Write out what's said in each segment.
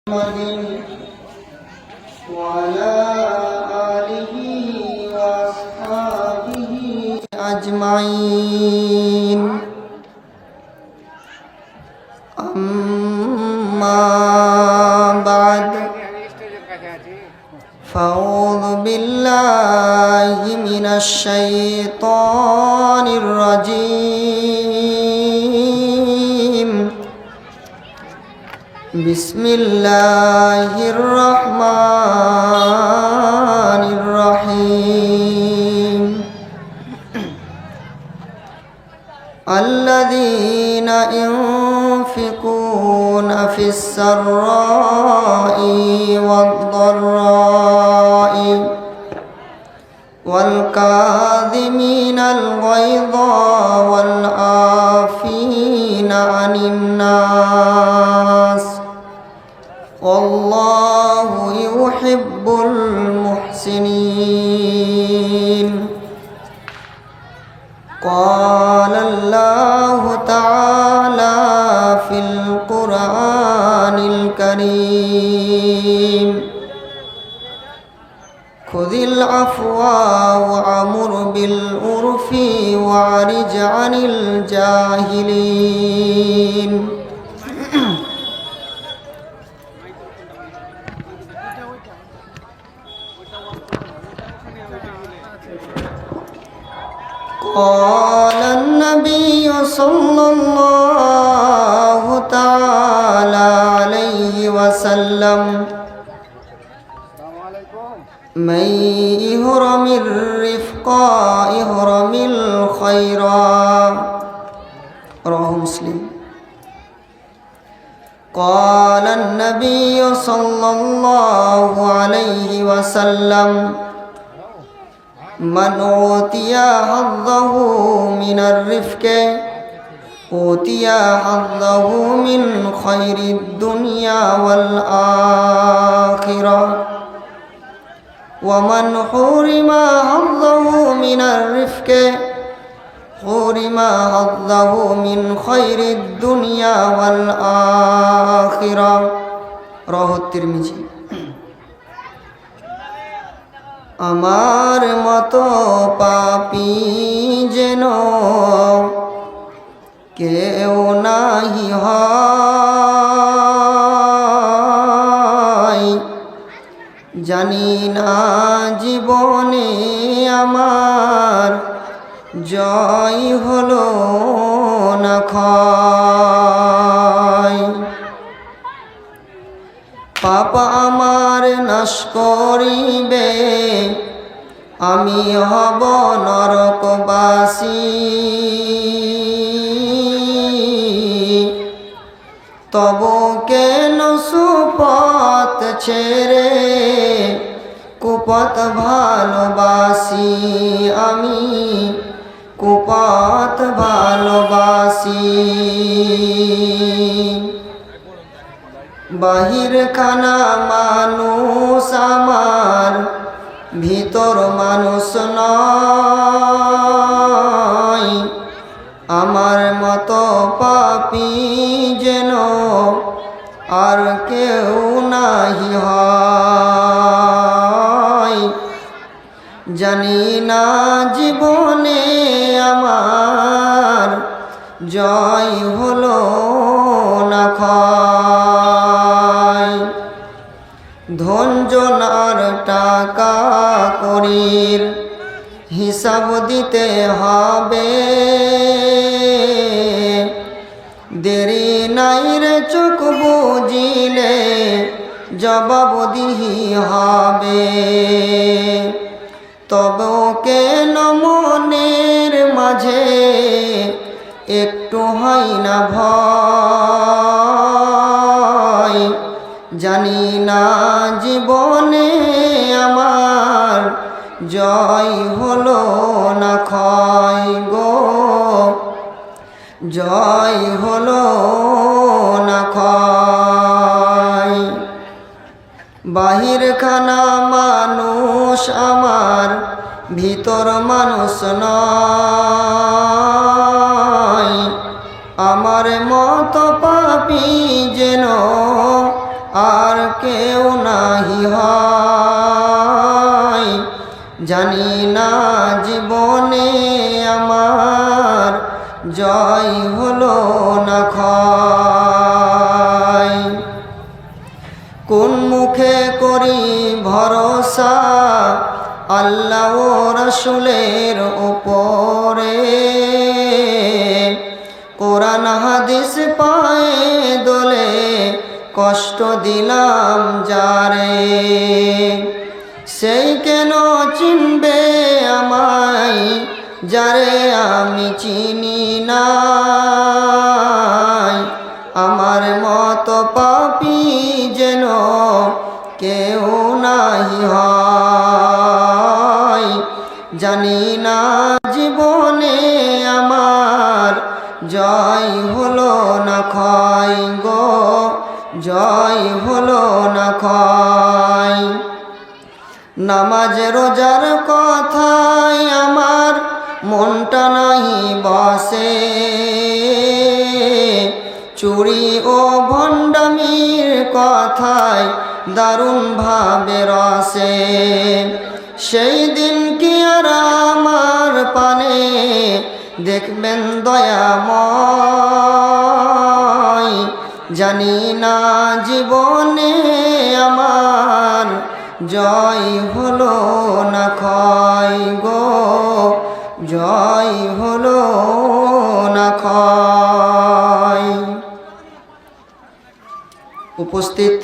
محمد وعلى آله وأصحابه أجمعين أما بعد فأعوذ بالله من الشيطان الرجيم بسم الله الرحمن الرحيم الذين ينفقون في السراء والضراء والكاظمين الغيظ والعافين عن الناس والله يحب المحسنين قال الله تعالى في القرآن الكريم خذ العفو وأمر بالعرف وأعرض عن الجاهلين قال النبي صلى الله تعالى عليه وسلم من يهرم الرفق يهرم الخير رواه مسلم قال النبي صلى الله عليه وسلم من أوتي حظه من الرفق أوتي حظه من خير الدنيا والآخرة ومن حرم حظه من الرفق حرم حظه من خير الدنيا والآخرة رواه الترمذي আমার মতো পাপী যেন কেউ নাহি হয় জানি না জীবনে আমার জয় হলো না ক্ষয় পাপ আমার নাশ করিবে আমি হব নরকবাসী তবু কেন সুপথ ছেড়ে কুপথ ভালোবাসি আমি কুপথ ভালোবাসি বাহির খানা মানুষ আমার ভিতর মানুষ নয় আমার মতো পাপী যেন আর কেউ নাহি হয় জানি না জীবনে আমার জয় হলো না ক্ষয় ধনজন আর টাকা করির হিসাব দিতে হবে দেরি নাই রে চোখ বুঝিলে জবাবদিহি হবে তবে কেন মনের মাঝে একটু হয় না ভয় জানি না জীবনে আমার জয় হলো না ক্ষয় গো জয় হলো না ক্ষয় বাহির খানা মানুষ আমার ভিতর মানুষ নয় আমার মতো পাপী যেন আর কেউ নাহি হয়, জানি না জীবনে আমার জয় হলো না ক্ষয়। কোন মুখে করি ভরসা আল্লাহ ও রাসূলের উপরে, কোরআন হাদিস পায়ে দোলে কষ্ট দিলাম যারে, সেই কেন চিনবে আমায় যারে আমি চিনি না। আমার মতো পাপী যেন কেউ নাহি হয়, জানি না জীবনে আমার জয় হলো না ক্ষয় গো, জয় হলো না ক্ষয়। নামাজ রোজার কথায় আমার মনটা নাহি বসে, চুরি ও ভণ্ডামির কথায় দারুণ ভাবে রসে, সেই দিন কি আর আমার পানে দেখবেন দয়াময়, জানি না জীবনে আমার জয় হলো না ক্ষয় গো, জয় হলো না ক্ষয়। উপস্থিত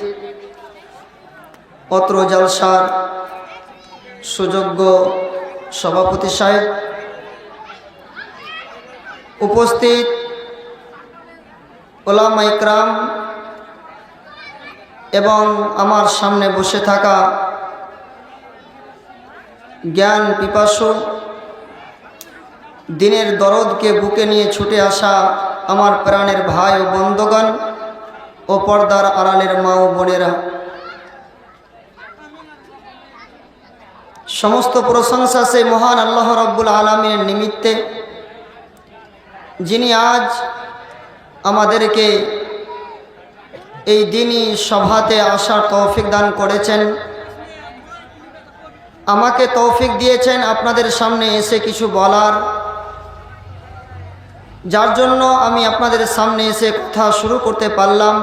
অত্র জলসার সুযোগ্য সভাপতি সাহেব, উপস্থিত ওলামা ইকরাম এবং আমার সামনে বসে থাকা জ্ঞান পিপাসু, দিনের দরদকে বুকে নিয়ে ছুটে আসা আমার প্রাণের ভাই ও বন্ধুগণ ও পর্দার আড়ালের মা ও বোনেরা, সমস্ত প্রশংসা সেই মহান আল্লাহ রাব্বুল আলামিনের নিমিত্তে, যিনি আজ আমাদেরকে এই দিনই সভাতে আসার তৌফিক দান করেছেন, আমাকে তৌফিক দিয়েছেন আপনাদের সামনে এসে কিছু বলার, যার জন্য আমি আপনাদের সামনে এসে কথা শুরু করতে পারলাম।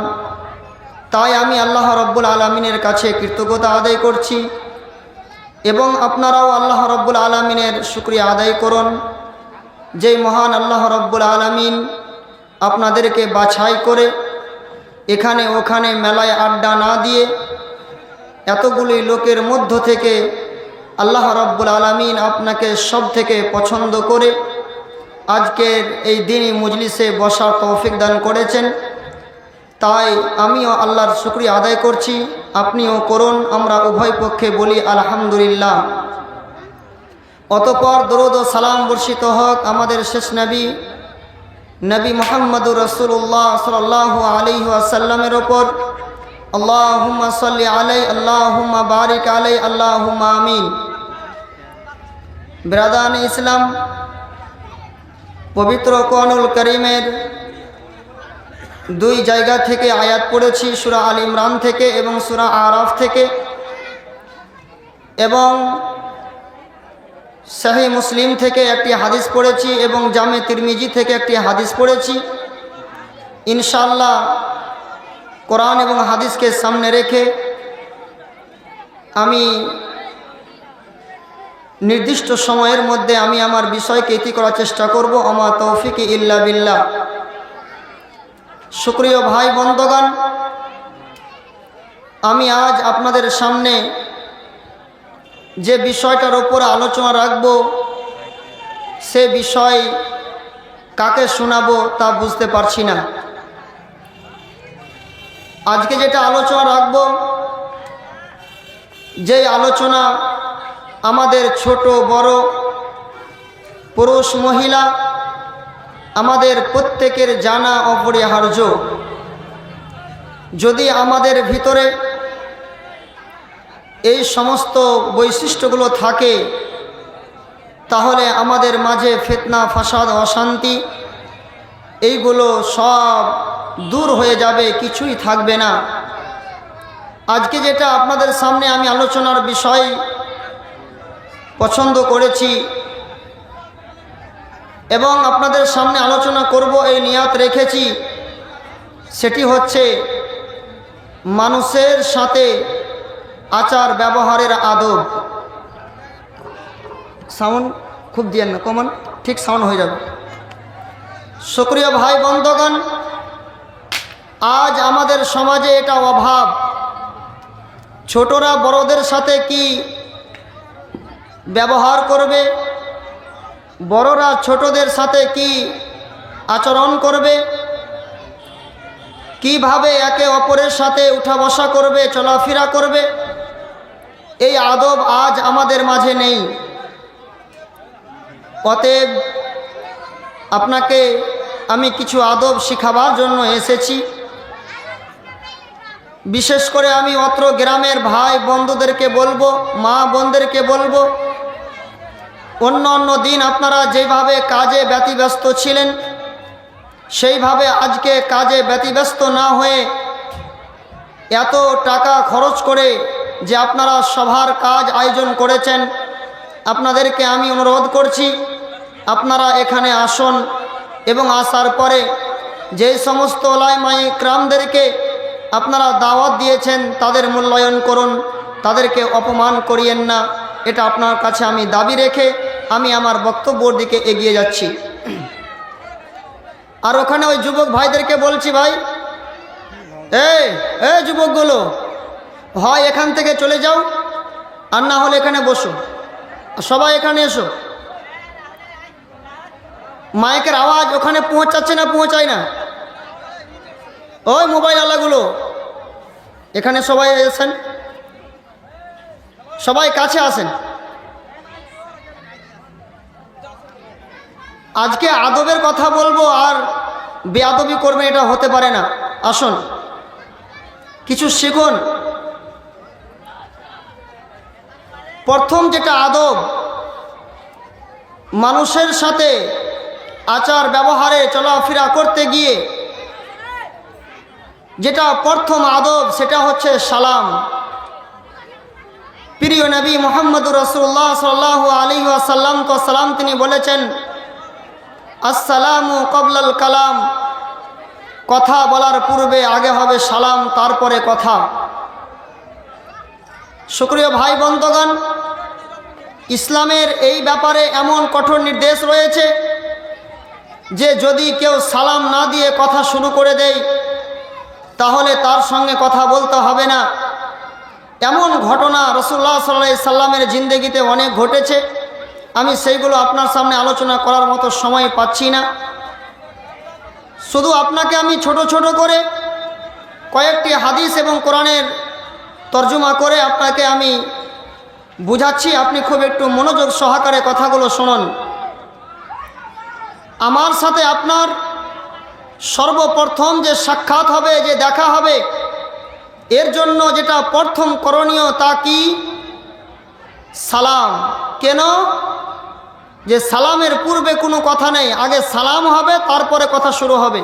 তাই আমি আল্লাহ রাব্বুল আলামিনের কাছে কৃতজ্ঞতা আদায় করছি এবং আপনারাও আল্লাহ রাব্বুল আলামিনের শুকরিয়া আদায় করুন, যেই মহান আল্লাহ রাব্বুল আলামিন আপনাদেরকে বাছাই করে এখানে ওখানে মেলায় আড্ডা না দিয়ে এতগুলি লোকের মধ্য থেকে আল্লাহ রাব্বুল আলামিন আপনাকে সব থেকে পছন্দ করে আজকের এই দিনই মজলিসে বসার তৌফিক দান করেছেন। তাই আমিও আল্লাহর শুকরিয়া আদায় করছি, আপনিও করুন, আমরা উভয় পক্ষে বলি আলহামদুলিল্লাহ। অতঃপর দরুদ ও সালাম বর্ষিত হোক আমাদের শেষ নবী নবী মুহাম্মদুর রাসূলুল্লাহ সাল্লাল্লাহু আলাইহি ওয়াসাল্লামের ওপর। আল্লাহুম্মা সাল্লি আলাইহি, আল্লাহুম্মা বারিক আলাইহি, আল্লাহুম্মা আমিন। বিরাদান ইসলাম, পবিত্র কোরআনুল কারীমের দুই জায়গা থেকে আয়াত পড়েছি, সূরা আল ইমরান থেকে এবং সূরা আরাফ থেকে, এবং সহিহ মুসলিম থেকে একটি হাদিস পড়েছি এবং জামে তিরমিজি থেকে একটি হাদিস পড়েছি। ইনশাআল্লাহ কোরআন এবং হাদিসকে সামনে রেখে আমি নির্দিষ্ট সময়ের মধ্যে আমি আমার বিষয়কে ইতি করার চেষ্টা করব। আমা তৌফিক ইল্লা বিল্লাহ। সুপ্রিয় ভাই বন্ধুগণ, আমি আজ আপনাদের সামনে যে বিষয়টার উপর আলোচনা রাখব, সে বিষয় কাকে শোনাবো তা বুঝতে পারছি না। আজকে যেটা আলোচনা রাখব, যেই আলোচনা আমাদের ছোট বড়, পুরুষ মহিলা আমাদের প্রত্যেকের জানা অপরিহার্য। যদি আমাদের ভিতরে এই সমস্ত বৈশিষ্ট্যগুলো থাকে, তাহলে আমাদের মাঝে ফিতনা, ফাসাদ, অশান্তি এইগুলো সব দূর হয়ে যাবে, কিছুই থাকবে না। আজকে যেটা আপনাদের সামনে আমি আলোচনার বিষয় পছন্দ করেছি এবং আপনাদের সামনে আলোচনা করব এই নিয়াত রেখেছি, সেটি হচ্ছে মানুষের সাথে আচার ব্যবহারের আদব। সাউন্ড খুব দিয়েন না, কমান, ঠিক সাউন্ড হয়ে যাবে। সুপ্রিয় ভাই বন্ধুগণ, আজ আমাদের সমাজে এটা অভাব। ছোটরা বড়দের সাথে কি ব্যবহার করবে, বড়রা ছোটদের সাথে কি আচরণ করবে, কিভাবে একে অপরের সাথে উঠা বসা করবে, চলাফেরা করবে, এই আদব আজ আমাদের মাঝে নেই। অতএব আপনাকে আমি কিছু আদব শিখাবার জন্য এসেছি। বিশেষ করে আমি অত্র গ্রামের ভাই বন্ধুদেরকে বলবো, মা বোনদেরকে বলবো, অন্য অন্য দিন আপনারা যেভাবে কাজে ব্যতিব্যস্ত ছিলেন সেইভাবে আজকে কাজে ব্যতিব্যস্ত না হয়ে এত টাকা খরচ করে যে আপনারা সভার কাজ আয়োজন করেছেন, আপনাদেরকে আমি অনুরোধ করছি আপনারা এখানে আসুন এবং আসার পরে যে সমস্ত ওলামায়ে কেরামদেরকে আপনারা দাওয়াত দিয়েছেন তাদের মূল্যায়ন করুন, তাদেরকে অপমান করিয়েন না। এটা আপনার কাছে আমি দাবি রেখে আমি আমার বক্তব্যের দিকে এগিয়ে যাচ্ছি। আর ওখানে ওই যুবক ভাইদেরকে বলছি, ভাই এই যুবকগুলো, হয় এখান থেকে চলে যাও আর না হলে এখানে বসো, সবাই এখানে এসো। মাইকের আওয়াজ ওখানে পৌঁছাচ্ছে না, পৌঁছায় না? ওই মোবাইল আলাগুলো এখানে সবাই এসেন, সবাই কাছে আসেন। আজকে আদবের কথা বলবো আর বেয়াদবি করবেন, এটা হতে পারে না। আসুন কিছু শিখুন। প্রথম যেটা আদব, মানুষের সাথে আচার ব্যবহারে চলাফেরা করতে গিয়ে যেটা প্রথম আদব সেটা হচ্ছে সালাম। প্রিয় নবী মুহাম্মদুর রাসূলুল্লাহ সাল্লাল্লাহু আলাইহি ওয়াসাল্লাম তো সালাম তিনি বলেছেন, আসসালামু ক্বাবলাল কালাম, কথা বলার পূর্বে আগে হবে সালাম, তারপরে কথা। সুপ্রিয় ভাই বন্ধুগণ, ইসলামের এই ব্যাপারে এমন কঠোর নির্দেশ রয়েছে যে যদি কেউ সালাম না দিয়ে কথা শুরু করে দেয় তাহলে তার সঙ্গে কথা বলতে হবে না। এমন ঘটনা রাসূলুল্লাহ সাল্লাল্লাহু আলাইহি সাল্লামের জিন্দেগিতে অনেক ঘটেছে, আমি সেইগুলো আপনার সামনে আলোচনা করার মতো সময় পাচ্ছি না। শুধু আপনাকে আমি ছোট ছোট করে কয়েকটি হাদিস এবং কোরআনের তর্জমা করে আপনাকে আমি বুঝাচ্ছি, আপনি খুব একটু মনোযোগ সহকারে কথাগুলো শুনুন। আমার সাথে আপনার সর্বপ্রথম যে সাক্ষাৎ হবে, যে দেখা হবে, এর জন্য যেটা প্রথম করণীয় তা কি? সালাম। কেন? যে সালামের পূর্বে কোনো কথা নেই, আগে সালাম হবে তারপরে কথা শুরু হবে।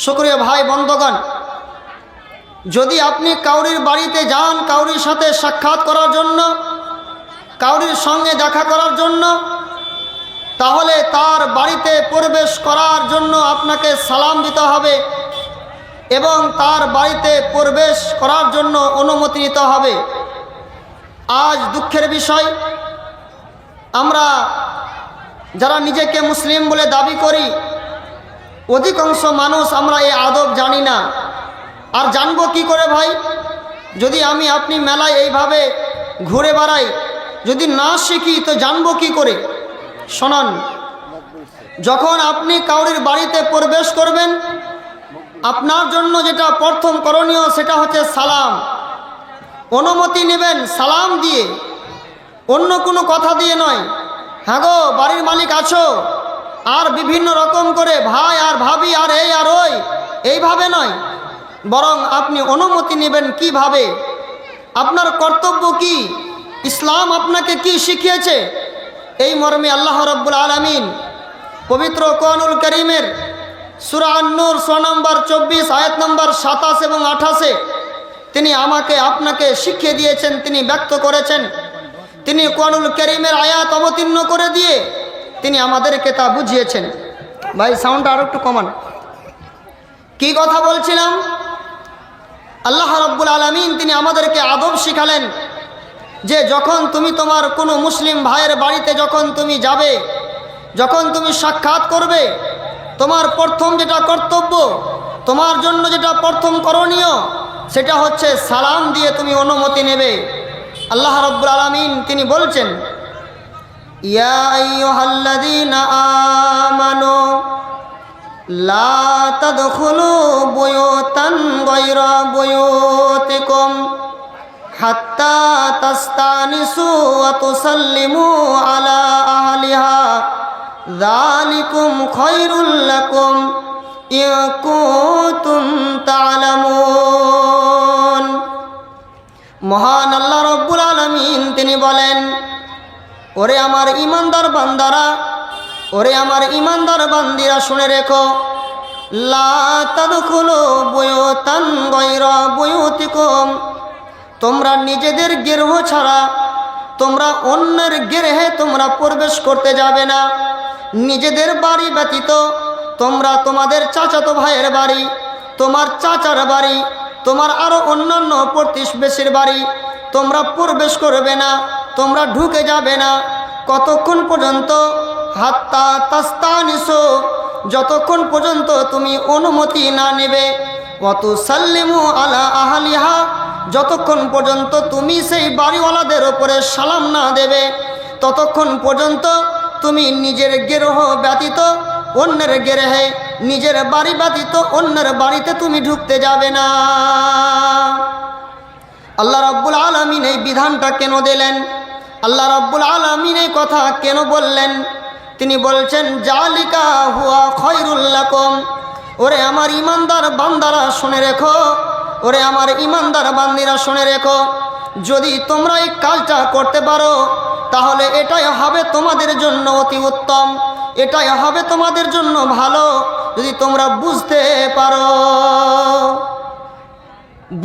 সুপ্রিয় ভাই বন্ধুগণ, যদি আপনি কাউরির বাড়িতে যান কাউরির সাথে সাক্ষাৎ করার জন্য, কাউরির সঙ্গে দেখা করার জন্য, তাহলে তার বাড়িতে প্রবেশ করার জন্য আপনাকে সালাম দিতে হবে এবং তার বাড়িতে প্রবেশ করার জন্য অনুমতি নিতে হবে। আজ দুঃখের বিষয়, আমরা যারা নিজেকে মুসলিম বলে দাবি করি অধিকাংশ মানুষ আমরা এই আদব জানি না। আর জানবো কি করে ভাই? যদি আমি আপনি মেলায় এইভাবে ঘুরে বেড়াই, যদি না শিখি তো জানবো কি করে? শোনান, যখন আপনি কাউরির বাড়িতে প্রবেশ করবেন আপনার জন্য যেটা প্রথম করণীয় সেটা হচ্ছে সালাম। অনুমতি নেবেন সালাম দিয়ে, অন্য কোনো কথা দিয়ে নয়। হ্যাঁ গো বাড়ির মালিক আছো, আর বিভিন্ন রকম করে ভাই আর ভাবি আর এই আর ওই, এইভাবে নয়, বরং আপনি অনুমতি নেবেন কিভাবে, আপনার কর্তব্য কি, ইসলাম আপনাকে কি শিখিয়েছে। এই মর্মে আল্লাহ রাব্বুল আলামিন পবিত্র কোরআনুল কারীমের সূরা আন-নূর 6 নম্বর 24 আয়াত নম্বর 27 এবং 28 তিনি আমাকে আপনাকে শিখিয়ে দিয়েছেন, তিনি ব্যক্ত করেছেন, তিনি কোরআনুল কারীমের আয়াত অবতীর্ণ করে দিয়ে তিনি আমাদেরকে তা বুঝিয়েছেন। ভাই সাউন্ডটা আরো একটু কমান। কি কথা বলছিলাম? আল্লাহ রাব্বুল আলামিন তিনি আমাদেরকে আদব শিখালেন যে যখন তুমি তোমার কোনো মুসলিম ভাইয়ের বাড়িতে যখন তুমি যাবে, যখন তুমি সাক্ষাৎ করবে, তোমার প্রথম যেটা কর্তব্য, তোমার জন্য যেটা প্রথম করণীয়, সেটা হচ্ছে সালাম দিয়ে তুমি অনুমতি নেবে। আল্লাহ রাব্বুল আলামিন তিনি বলছেন, ইয়া আইয়ুহাল্লাযীনা আমানু লা তাদখুলু বুয়ুতান গায়রা বুয়ুতিকুম হাত্তা তাস্তানিসু ওয়া তুসাল্লিমু আলা আহলিহা যালিকুম খায়রুল লাকুম ইন কুনতুম তা'লামুন। মহান আল্লাহ রাব্বুল আলামিন তিনি বলেন, ওরে আমার ঈমানদার বান্দারা, ওরে আমার ঈমানদার বান্দিরা, শুনে রেখো, লা তাদখুলু বুয়ুতান গায়রা বুয়ুতিকুম, তোমরা নিজেদের গৃহ ছাড়া তোমরা অন্যের গৃহে তোমরা প্রবেশ করতে যাবে না। নিজেদের বাড়ি ব্যতীত তোমরা তোমাদের চাচাতো ভাইয়ের বাড়ি, তোমার চাচার বাড়ি, তোমার আরও অন্যান্য প্রতিবেশীর বাড়ি তোমরা প্রবেশ করবে না, তোমরা ঢুকে যাবে না। কতক্ষণ পর্যন্ত? হাত্তা তাস্তানিসু, যতক্ষণ পর্যন্ত তুমি অনুমতি না নেবে। ওয়া তুসাল্লিমু আলা আহলিহা, যতক্ষণ পর্যন্ত তুমি সেই বাড়িওয়ালাদের ওপরে সালাম না দেবে, ততক্ষণ পর্যন্ত তুমি নিজের গৃহ ব্যতীত অন্যের গৃহে, নিজের বাড়ি ব্যতীত অন্যের বাড়িতে তুমি ঢুকতে যাবে না। আল্লাহ রাব্বুল আলামিন এই বিধানটা কেন দিলেন? আল্লাহ রাব্বুল আলামিন এই কথা কেন বললেন? তিনি বলছেন, জালিকা হুয়া খায়রুল লাকুম, ওরে আমার ঈমানদার বান্দারা শুনে রেখো, ওরে আমার ঈমানদার বান্দিরা শুনে রেখো, যদি তোমরা এই কাজটা করতে পারো তাহলে এটাই হবে তোমাদের জন্য অতি উত্তম, এটাই হবে তোমাদের জন্য ভালো, যদি তোমরা বুঝতে পারো।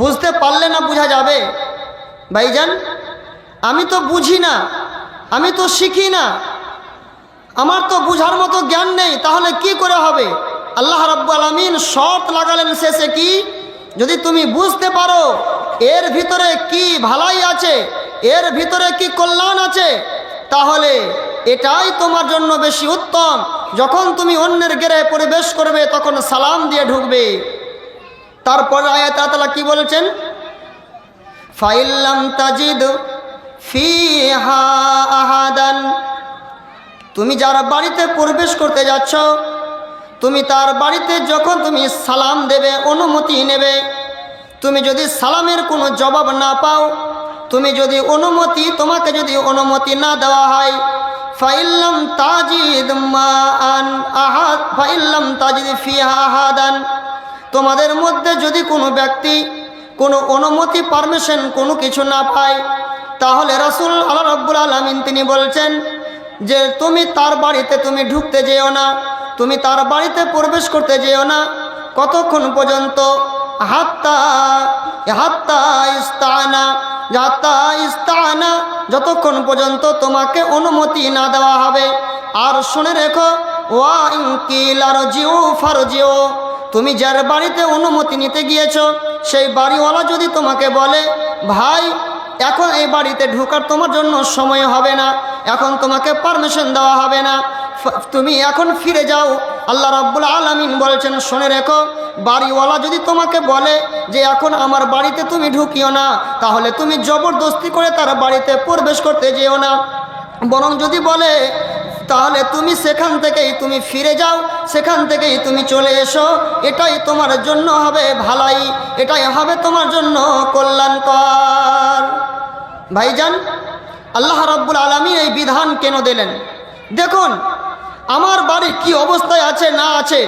বুঝতে পারলে না বোঝা যাবে? ভাইজান, আমি তো বুঝি না, আমি তো শিখি না, আমার তো বুঝার মতো জ্ঞান নেই, তাহলে কি করে হবে? আল্লাহ রাব্বুল আলামিন শর্ত লাগালেন শেষে, কি? যদি তুমি বুঝতে পারো এর ভিতরে কি ভালাই আছে, এর ভিতরে কি কল্যাণ আছে, তাহলে এটাই তোমার জন্য বেশি উত্তম। যখন তুমি অন্যের গৃহে প্রবেশ করবে তখন সালাম দিয়ে ঢুকবে। তারপর আয়াত আল্লাহ কি বলছেন? ফাইল্লাম তাজিদ ফিহা আহাদান, তুমি যার বাড়িতে প্রবেশ করতে যাচ্ছ, তুমি তার বাড়িতে যখন তুমি সালাম দেবে, অনুমতি নেবে, তুমি যদি সালামের কোনো জবাব না পাও, তুমি যদি তোমাকে যদি অনুমতি না দেওয়া হয়, ফাইল্লাম তাজিদ মান আহাদ ফাইল্লাম তাজিদ ফিহা আহাদান, তোমাদের মধ্যে যদি কোনো ব্যক্তি কোনো অনুমতি পারমিশন কোনো কিছু না পায়, তাহলে রাসূল আল্লাহ রাব্বুল আলামিন তিনি বলছেন যে তুমি তার বাড়িতে তুমি ঢুকতে যেও না, তুমি তার বাড়িতে প্রবেশ করতে যেও না। কতক্ষণ পর্যন্ত? হাত্তা ইস্তানা, যতক্ষণ পর্যন্ত তোমাকে অনুমতি না দেওয়া হবে। আর শুনে রেখো, ওয়া ইন কিলা রজিউ ফারজিউ, তুমি যার বাড়িতে অনুমতি নিতে গিয়েছো সেই বাড়িওয়ালা যদি তোমাকে বলে, ভাই এখন এই বাড়িতে ঢোকার তোমার জন্য সময় হবে না, এখন তোমাকে পারমিশন দেওয়া হবে না, তুমি এখন ফিরে যাও। আল্লাহ রাব্বুল আলামিন বলছেন, শুনে রেখো, বাড়িওয়ালা যদি তোমাকে বলে যে এখন আমার বাড়িতে তুমি ঢুকিও না, তাহলে তুমি জবরদস্তি করে তার বাড়িতে প্রবেশ করতে যেও না, বরং যদি বলে তাহলে তুমি সেখান থেকেই তুমি ফিরে যাও, সেখান থেকেই তুমি চলে এসো, এটাই তোমার জন্য হবে ভালাই, এটাই হবে তোমার জন্য কল্যাণকর। ভাইজান, আল্লাহ রাব্বুল আলামিন এই বিধান কেন দিলেন? দেখুন আমার বাড়ি কি অবস্থায় আছে না আছে,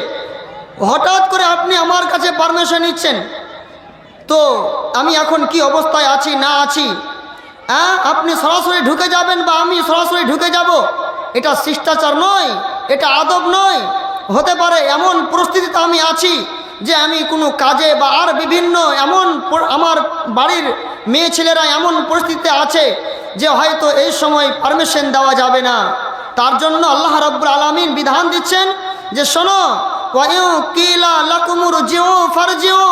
হঠাৎ করে আপনি আমার কাছে পারমিশন নিচ্ছেন, তো আমি এখন কি অবস্থায় আছি না আছি, আপনি সরাসরি ঢুকে যাবেন বা আমি সরাসরি ঢুকে যাব, এটা শিষ্টাচার নয়, এটা আদব নয়। হতে পারে এমন পরিস্থিতিতে আমি আছি যে আমি কোনো কাজে বা আর বিভিন্ন আমার বাড়ির মেয়ে ছেলেরা এমন পরিস্থিতিতে আছে যে হয়তো এই সময় পারমিশন দেওয়া যাবে না, তার জন্য আল্লাহ রাব্বুল আলামিন বিধান দিচ্ছেন যে শোনো, কিলা লাকুমুর জিউ ফারজিউ,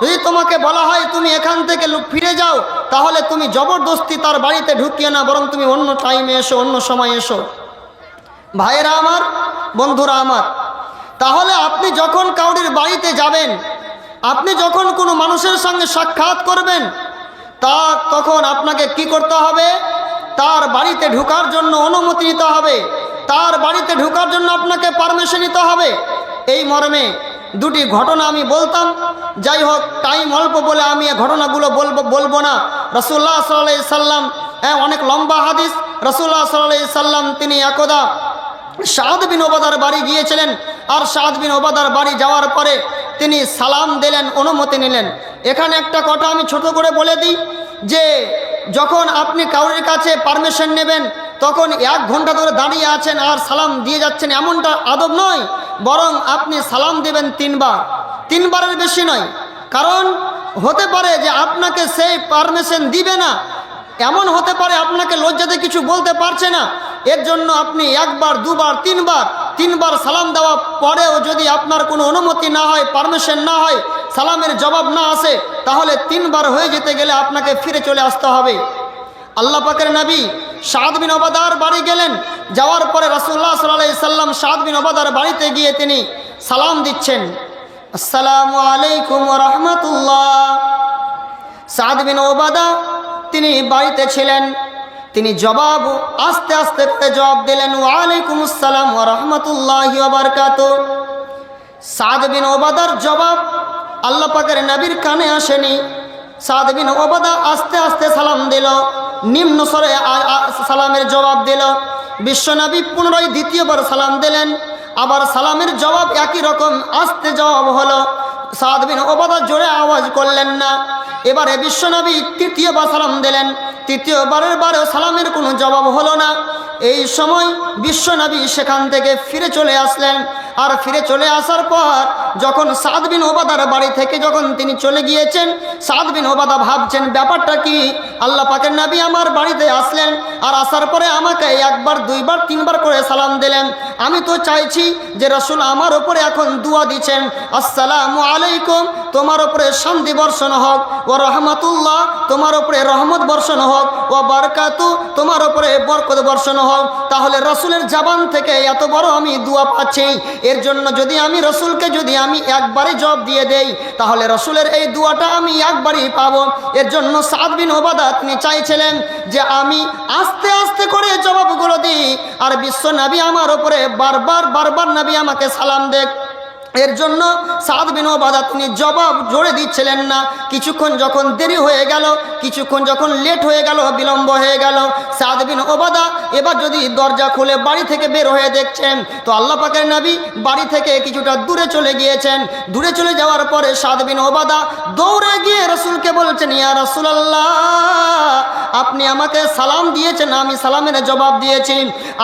যদি তোমাকে বলা হয় তুমি এখান থেকে ফিরে যাও, তাহলে তুমি জবরদস্তি তার বাড়িতে ঢুকিয়ে না, বরং তুমি অন্য টাইমে এসো, অন্য সময় এসো। ভাইয়েরা আমার, বন্ধুরা আমার, তাহলে আপনি যখন কাউরির বাড়িতে যাবেন, আপনি যখন কোনো মানুষের সঙ্গে সাক্ষাৎ করবেন, তখন আপনাকে কি করতে হবে? তার বাড়িতে ঢোকার জন্য অনুমতি নিতে হবে, তার বাড়িতে ঢোকার জন্য আপনাকে পারমিশন নিতে হবে। এই মর্মে দুটি ঘটনা আমি বলতাম, যাই হোক টাইম অল্প বলে আমি এই ঘটনাগুলো বলবো না। রাসূলুল্লাহ সাল্লাল্লাহু আলাইহি সাল্লাম, অনেক লম্বা হাদিস, রাসূলুল্লাহ সাল্লাল্লাহু আলাইহি সাল্লাম তিনি একদা সাদ বিন ওবাদার বাড়ি গিয়েছিলেন, আর সাদ বিন ওবাদার বাড়ি যাওয়ার পরে তিনি সালাম দিলেন, অনুমতি নিলেন। এখানে একটা কথা আমি ছোট করে বলে দিই যে যখন আপনি কাউরির কাছে পারমিশন নেবেন, তখন 1 ঘন্টা ধরে দাঁড়িয়ে আছেন আর সালাম দিয়ে যাচ্ছেন, এমনটা আদব নয়, বরং আপনি সালাম দেবেন 3 বার, 3 বারের বেশি নয়। কারণ হতে পারে যে আপনাকে সেই পারমিশন দিবে না, এমন হতে পারে আপনাকে লজ্জাতে কিছু বলতে পারছে না, এর জন্য আপনি 1 বার 2 বার 3 বার সালাম দেওয়া পরেও যদি আপনার কোনো অনুমতি না হয়, পারমিশন না হয়, সালামের জবাব না আসে, তাহলে 3 বার হয়ে যেতে গেলে আপনাকে ফিরে চলে আসতে হবে। আল্লাহ পাকের নবী সাদ বিন ওবাদার বাড়ি গেলেন, যাওয়ার পরে রাসূলুল্লাহ সাল্লাল্লাহু আলাইহি সাল্লাম সাদ বিন ওবাদার বাড়িতে গিয়ে তিনি সালাম দিচ্ছেন, আসসালামু আলাইকুম ওয়া রাহমাতুল্লাহ। সাদ বিন ওবাদা তিনি বাড়িতে ছিলেন, তিনি জবাব আস্তে আস্তে করে জবাব দিলেন, ওয়ালাইকুম আসসালাম ওয়া রাহমাতুল্লাহি ওয়া বারাকাতুহু। সাদ বিন ওবাদার জবাব আল্লাহ পাকের নবীর কানে আসেনি। সাদ বিন ওবাদা আস্তে আস্তে সালাম দিল, নিম্ন স্বরে সালামের জবাব দিল। বিশ্বনবী পুনরায় দ্বিতীয়বার সালাম দিলেন, আবার সালামের জবাব একই রকম আস্তে জবাব হলো। সাদ বিন ওবাদা জোরে আওয়াজ করলেন না। এবারে বিশ্বনবী তৃতীয়বার সালাম দিলেন, তৃতীয়বারেও সালামের কোনো জবাব হলো না। এই সময় বিশ্বনবী সেখান থেকে ফিরে চলে আসলেন, আর ফিরে চলে আসার পর যখন সাদ বিন ওবাদার বাড়ি থেকে যখন তিনি চলে গিয়েছেন, সাদ বিন ওবাদা ভাবছেন ব্যাপারটা কি, আল্লাহ পাকের নবী আমার বাড়িতে আসলেন, আর আসার পরে আমাকে 1 বার 2 বার 3 বার করে সালাম দিলেন। আমি তো চাইছি যে রাসূল আমার উপরে এখন দোয়া দিচ্ছেন, আসসালামু আলাইকুম, তোমার উপরে শান্তি বর্ষণ হোক, ওয়া রাহমাতুল্লাহ, তোমার উপরে রহমত বর্ষণ হোক, ওয়া বারাকাতু, তোমার উপরে বরকত বর্ষণ হোক। তাহলে রাসূলের জবান থেকে এত বড় আমি দোয়া পাচ্ছি, এর জন্য যদি আমি রাসূলকে যদি আমি একবারই জবাব দিয়ে দেই, তাহলে রাসূলের এই দোয়াটা আমি একবারই পাবো। এর জন্য সাদ বিন ওবাদা তিনি চাইছিলেন যে আমি আস্তে আস্তে করে জবাবগুলো দিই, আর বিশ্ব নবী আমার উপরে বারবার নবী আমাকে সালাম দেখ। এর জন্য সাদ বিন ওবাদা তিনি জবাব জোরে দিচ্ছিলেন না। কিছুক্ষণ যখন দেরি হয়ে গেল, কিছুক্ষণ যখন লেট হয়ে গেল, বিলম্ব হয়ে গেল, সাদ বিন ওবাদা এবার যদি দরজা খুলে বাড়ি থেকে বের হয়ে দেখছেন তো আল্লাহ পাকের নবী বাড়ি থেকে কিছুটা দূরে চলে গিয়েছেন। দূরে চলে যাওয়ার পরে সাদ বিন ওবাদা দৌড়ে গিয়ে রাসূলকে বলছেন, ইয়া রাসূলুল্লাহ, আপনি আমাকে সালাম দিয়েছেন, আমি সালামের জবাব দিয়েছি,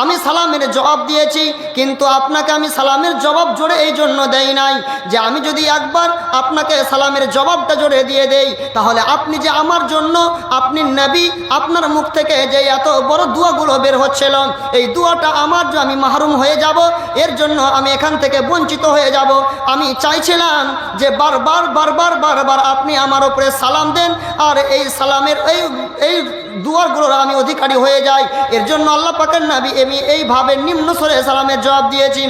আমি সালামের জবাব দিয়েছি, কিন্তু আপনাকে আমি সালামের জবাব জোরে এই জন্য দেই নাই যে আমি যদি একবার আপনাকে সালামের জবাবটা জোরে দিয়ে দেই, তাহলে আপনি যে আমার জন্য, আপনি নবী, আপনার মুখ থেকে যে এত বড় দোয়াগুলো বের হচ্ছিল, এই দোয়াটা আমার যে আমি মাহরুম হয়ে যাব, এর জন্য আমি এখান থেকে বঞ্চিত হয়ে যাব। আমি চাইছিলাম যে বারবার আপনি আমার উপরে সালাম দেন, আর এই সালামের এই দুয়ারগুলোর আমি অধিকারী হয়ে যাই। এর জন্য আল্লাহ পাকের নবী আমি এইভাবে নিম্ন স্বরে সালামের জবাব দিয়েছি,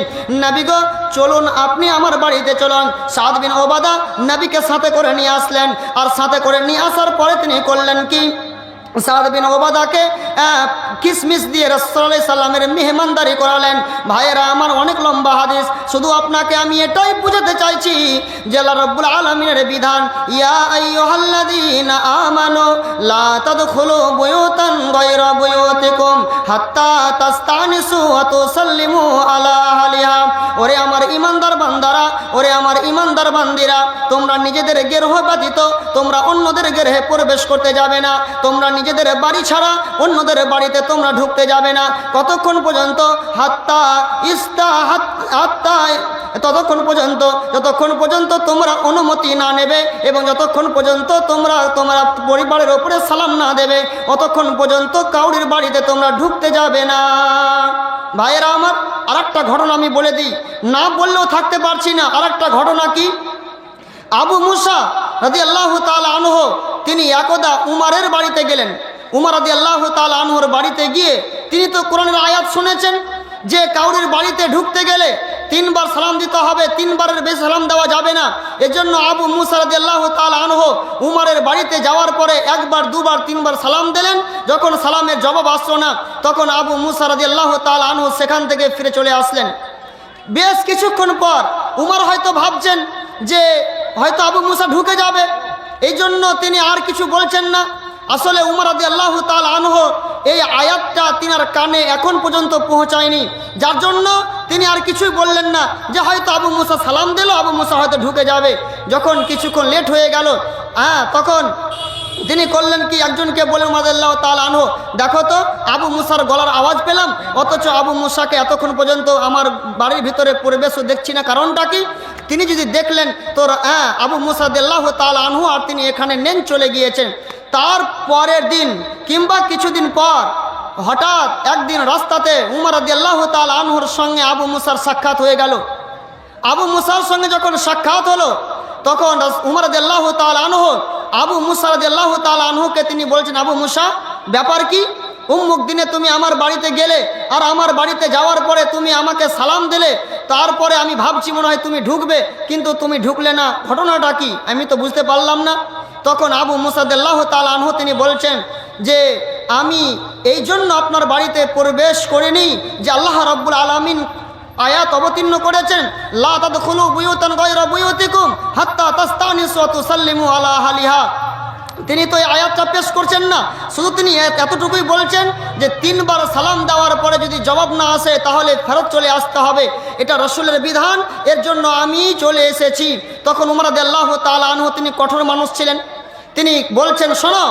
নবী গো চলুন, আপনি আমার বাড়িতে চলুন। সাদ বিন ওবাদা নবীকে সাথে করে নিয়ে আসলেন, আর সাথে করে নিয়ে আসার পরে তিনি করলেন কি, সাদ বিন ওবাদাকে কিসমিস দিয়ে রাসূল সাল্লাল্লাহু আলাইহি সাল্লামের মেহমানদারি করালেন। ভাইয়েরা আমার, অনেক লম্বা হাদিস, শুধু আপনাকে আমি এটাই বুঝাতে চাইছি যে আল্লাহ রাব্বুল আলামিনের বিধান, ইয়া আইয়ুহাল্লাযীনা আমানু লা তাদখুলু বুয়ুতান গায়রা বুয়ুতিকুম হাত্তা তাস্তানিসু ওয়া তুসাল্লিমু আলা আহলিহা। ওরে আমার ঈমানদার বান্দারা, ওরে আমার ঈমানদার বান্দিরা, তোমরা নিজেদের গৃহ ব্যতীত তোমরা অন্যদের গৃহে প্রবেশ করতে যাবে না, তোমরা নিজেদের বাড়ি ছাড়া অন্যদের বাড়িতে তোমরা ঢুকতে যাবে না, কতক্ষণ পর্যন্ত হাত্তা ততক্ষণ পর্যন্ত তোমরা অনুমতি না নেবে এবং যতক্ষণ পর্যন্ত তোমরা পরিবারের ওপরে সালাম না দেবে অতক্ষণ পর্যন্ত কাউরির বাড়িতে তোমরা ঢুকতে যাবে না। ভাইয়েরা আমার, আরেকটা ঘটনা আমি বলে দিই, না বললেও থাকতে পারছি না। আরেকটা ঘটনা কি, আবু মুসা রাদিয়াল্লাহু তাআলা আনহু তিনি একদা উমারের বাড়িতে গেলেন। উমর রাদিয়াল্লাহু তাআলা আনহুর বাড়িতে গিয়ে তিনি তো কোরআনের আয়াত শুনেছেন যে কাউরির বাড়িতে ঢুকতে গেলে 3 বার সালাম দিতে হবে, 3 বারের বেশি সালাম দেওয়া যাবে না। এজন্য আবু মুসা রাদিয়াল্লাহু তাআলা আনহু উমরের বাড়িতে যাওয়ার পরে 1 বার 2 বার 3 বার সালাম দিলেন। যখন সালামের জবাব আসলো না তখন আবু মুসা রাদিয়াল্লাহু তাআলা আনহু সেখান থেকে ফিরে চলে আসলেন। বেশ কিছুক্ষণ পর উমর হয়তো ভাবছেন যে হয়তো আবু মুসা ঢুকে যাবে, এই জন্য তিনি আর কিছু বলছেন না। আসলে উমর রাদিয়াল্লাহু তাআলা আনহু এই আয়াতটা তিনার কানে এখন পর্যন্ত পৌঁছায়নি, যার জন্য তিনি আর কিছুই বললেন না যে হয়তো আবু মুসা সালাম দিল, আবু মুসা হয়তো ঢুকে যাবে। যখন কিছুক্ষণ লেট হয়ে গেল, তখন তিনি করলেন কি, একজনকে বলেন উমর রাদিয়াল্লাহু তাআলা আনহু, দেখো তো আবু মুসার গলার আওয়াজ পেলাম, অথচ আবু মুসাকে এতক্ষণ পর্যন্ত আমার বাড়ির ভিতরে প্রবেশও দেখছি না, কারণটা কি? তিনি যদি দেখলেন তো আবু মুসা রাদিয়াল্লাহু তাআলা আনহু আর তিনি এখানে নেন চলে গিয়েছেন। তার পরের দিন কিংবা কিছুদিন পর হঠাৎ একদিন রাস্তাতে উমর রাদিয়াল্লাহু তাআলা আনহুর সঙ্গে আবু মুসার সাক্ষাৎ হয়ে গেল। আবু মুসার সঙ্গে যখন সাক্ষাৎ হলো তখন উমর রাদিয়াল্লাহু তাআলা আনহু আবু মুসা রাদিয়াল্লাহু তাআলা আনহুকে তিনি বলছেন, আবু মুসা, ব্যাপার কি? উম্মুক দিনে তুমি আমার বাড়িতে গেলে আর আমার বাড়িতে যাওয়ার পরে তুমি আমাকে সালাম দিলে, তারপরে আমি ভাবছি মনে হয় তুমি ঢুকবে, কিন্তু তুমি ঢুকলে না, ঘটনাটা কি আমি তো বুঝতে পারলাম না। তখন আবু মুসা রাদিয়াল্লাহু তাআলা আনহু তিনি বলছেন যে আমি এই জন্য আপনার বাড়িতে প্রবেশ করিনি যে আল্লাহ রাব্বুল আলামিন আয়াত অবতীর্ণ করেছেন, লা তাদখুলু বুয়ুতান গায়রা বুয়ুতিকুম হাত্তা তাস্তানিসু ওয়া তুসাল্লিমু আলা আহলিহা। তিনি তো এই আয়াতটা পেশ করছেন না, শুধু তিনি এতটুকুই বলছেন যে 3 বার সালাম দেওয়ার পরে যদি জবাব না আসে তাহলে ফেরত চলে আসতে হবে, এটা রাসূলের বিধান, এর জন্য আমি চলে এসেছি। তখন উমর রাদিয়াল্লাহু তাআলা আনহু তিনি কঠোর মানুষ ছিলেন, তিনি বলছেন, শোনো,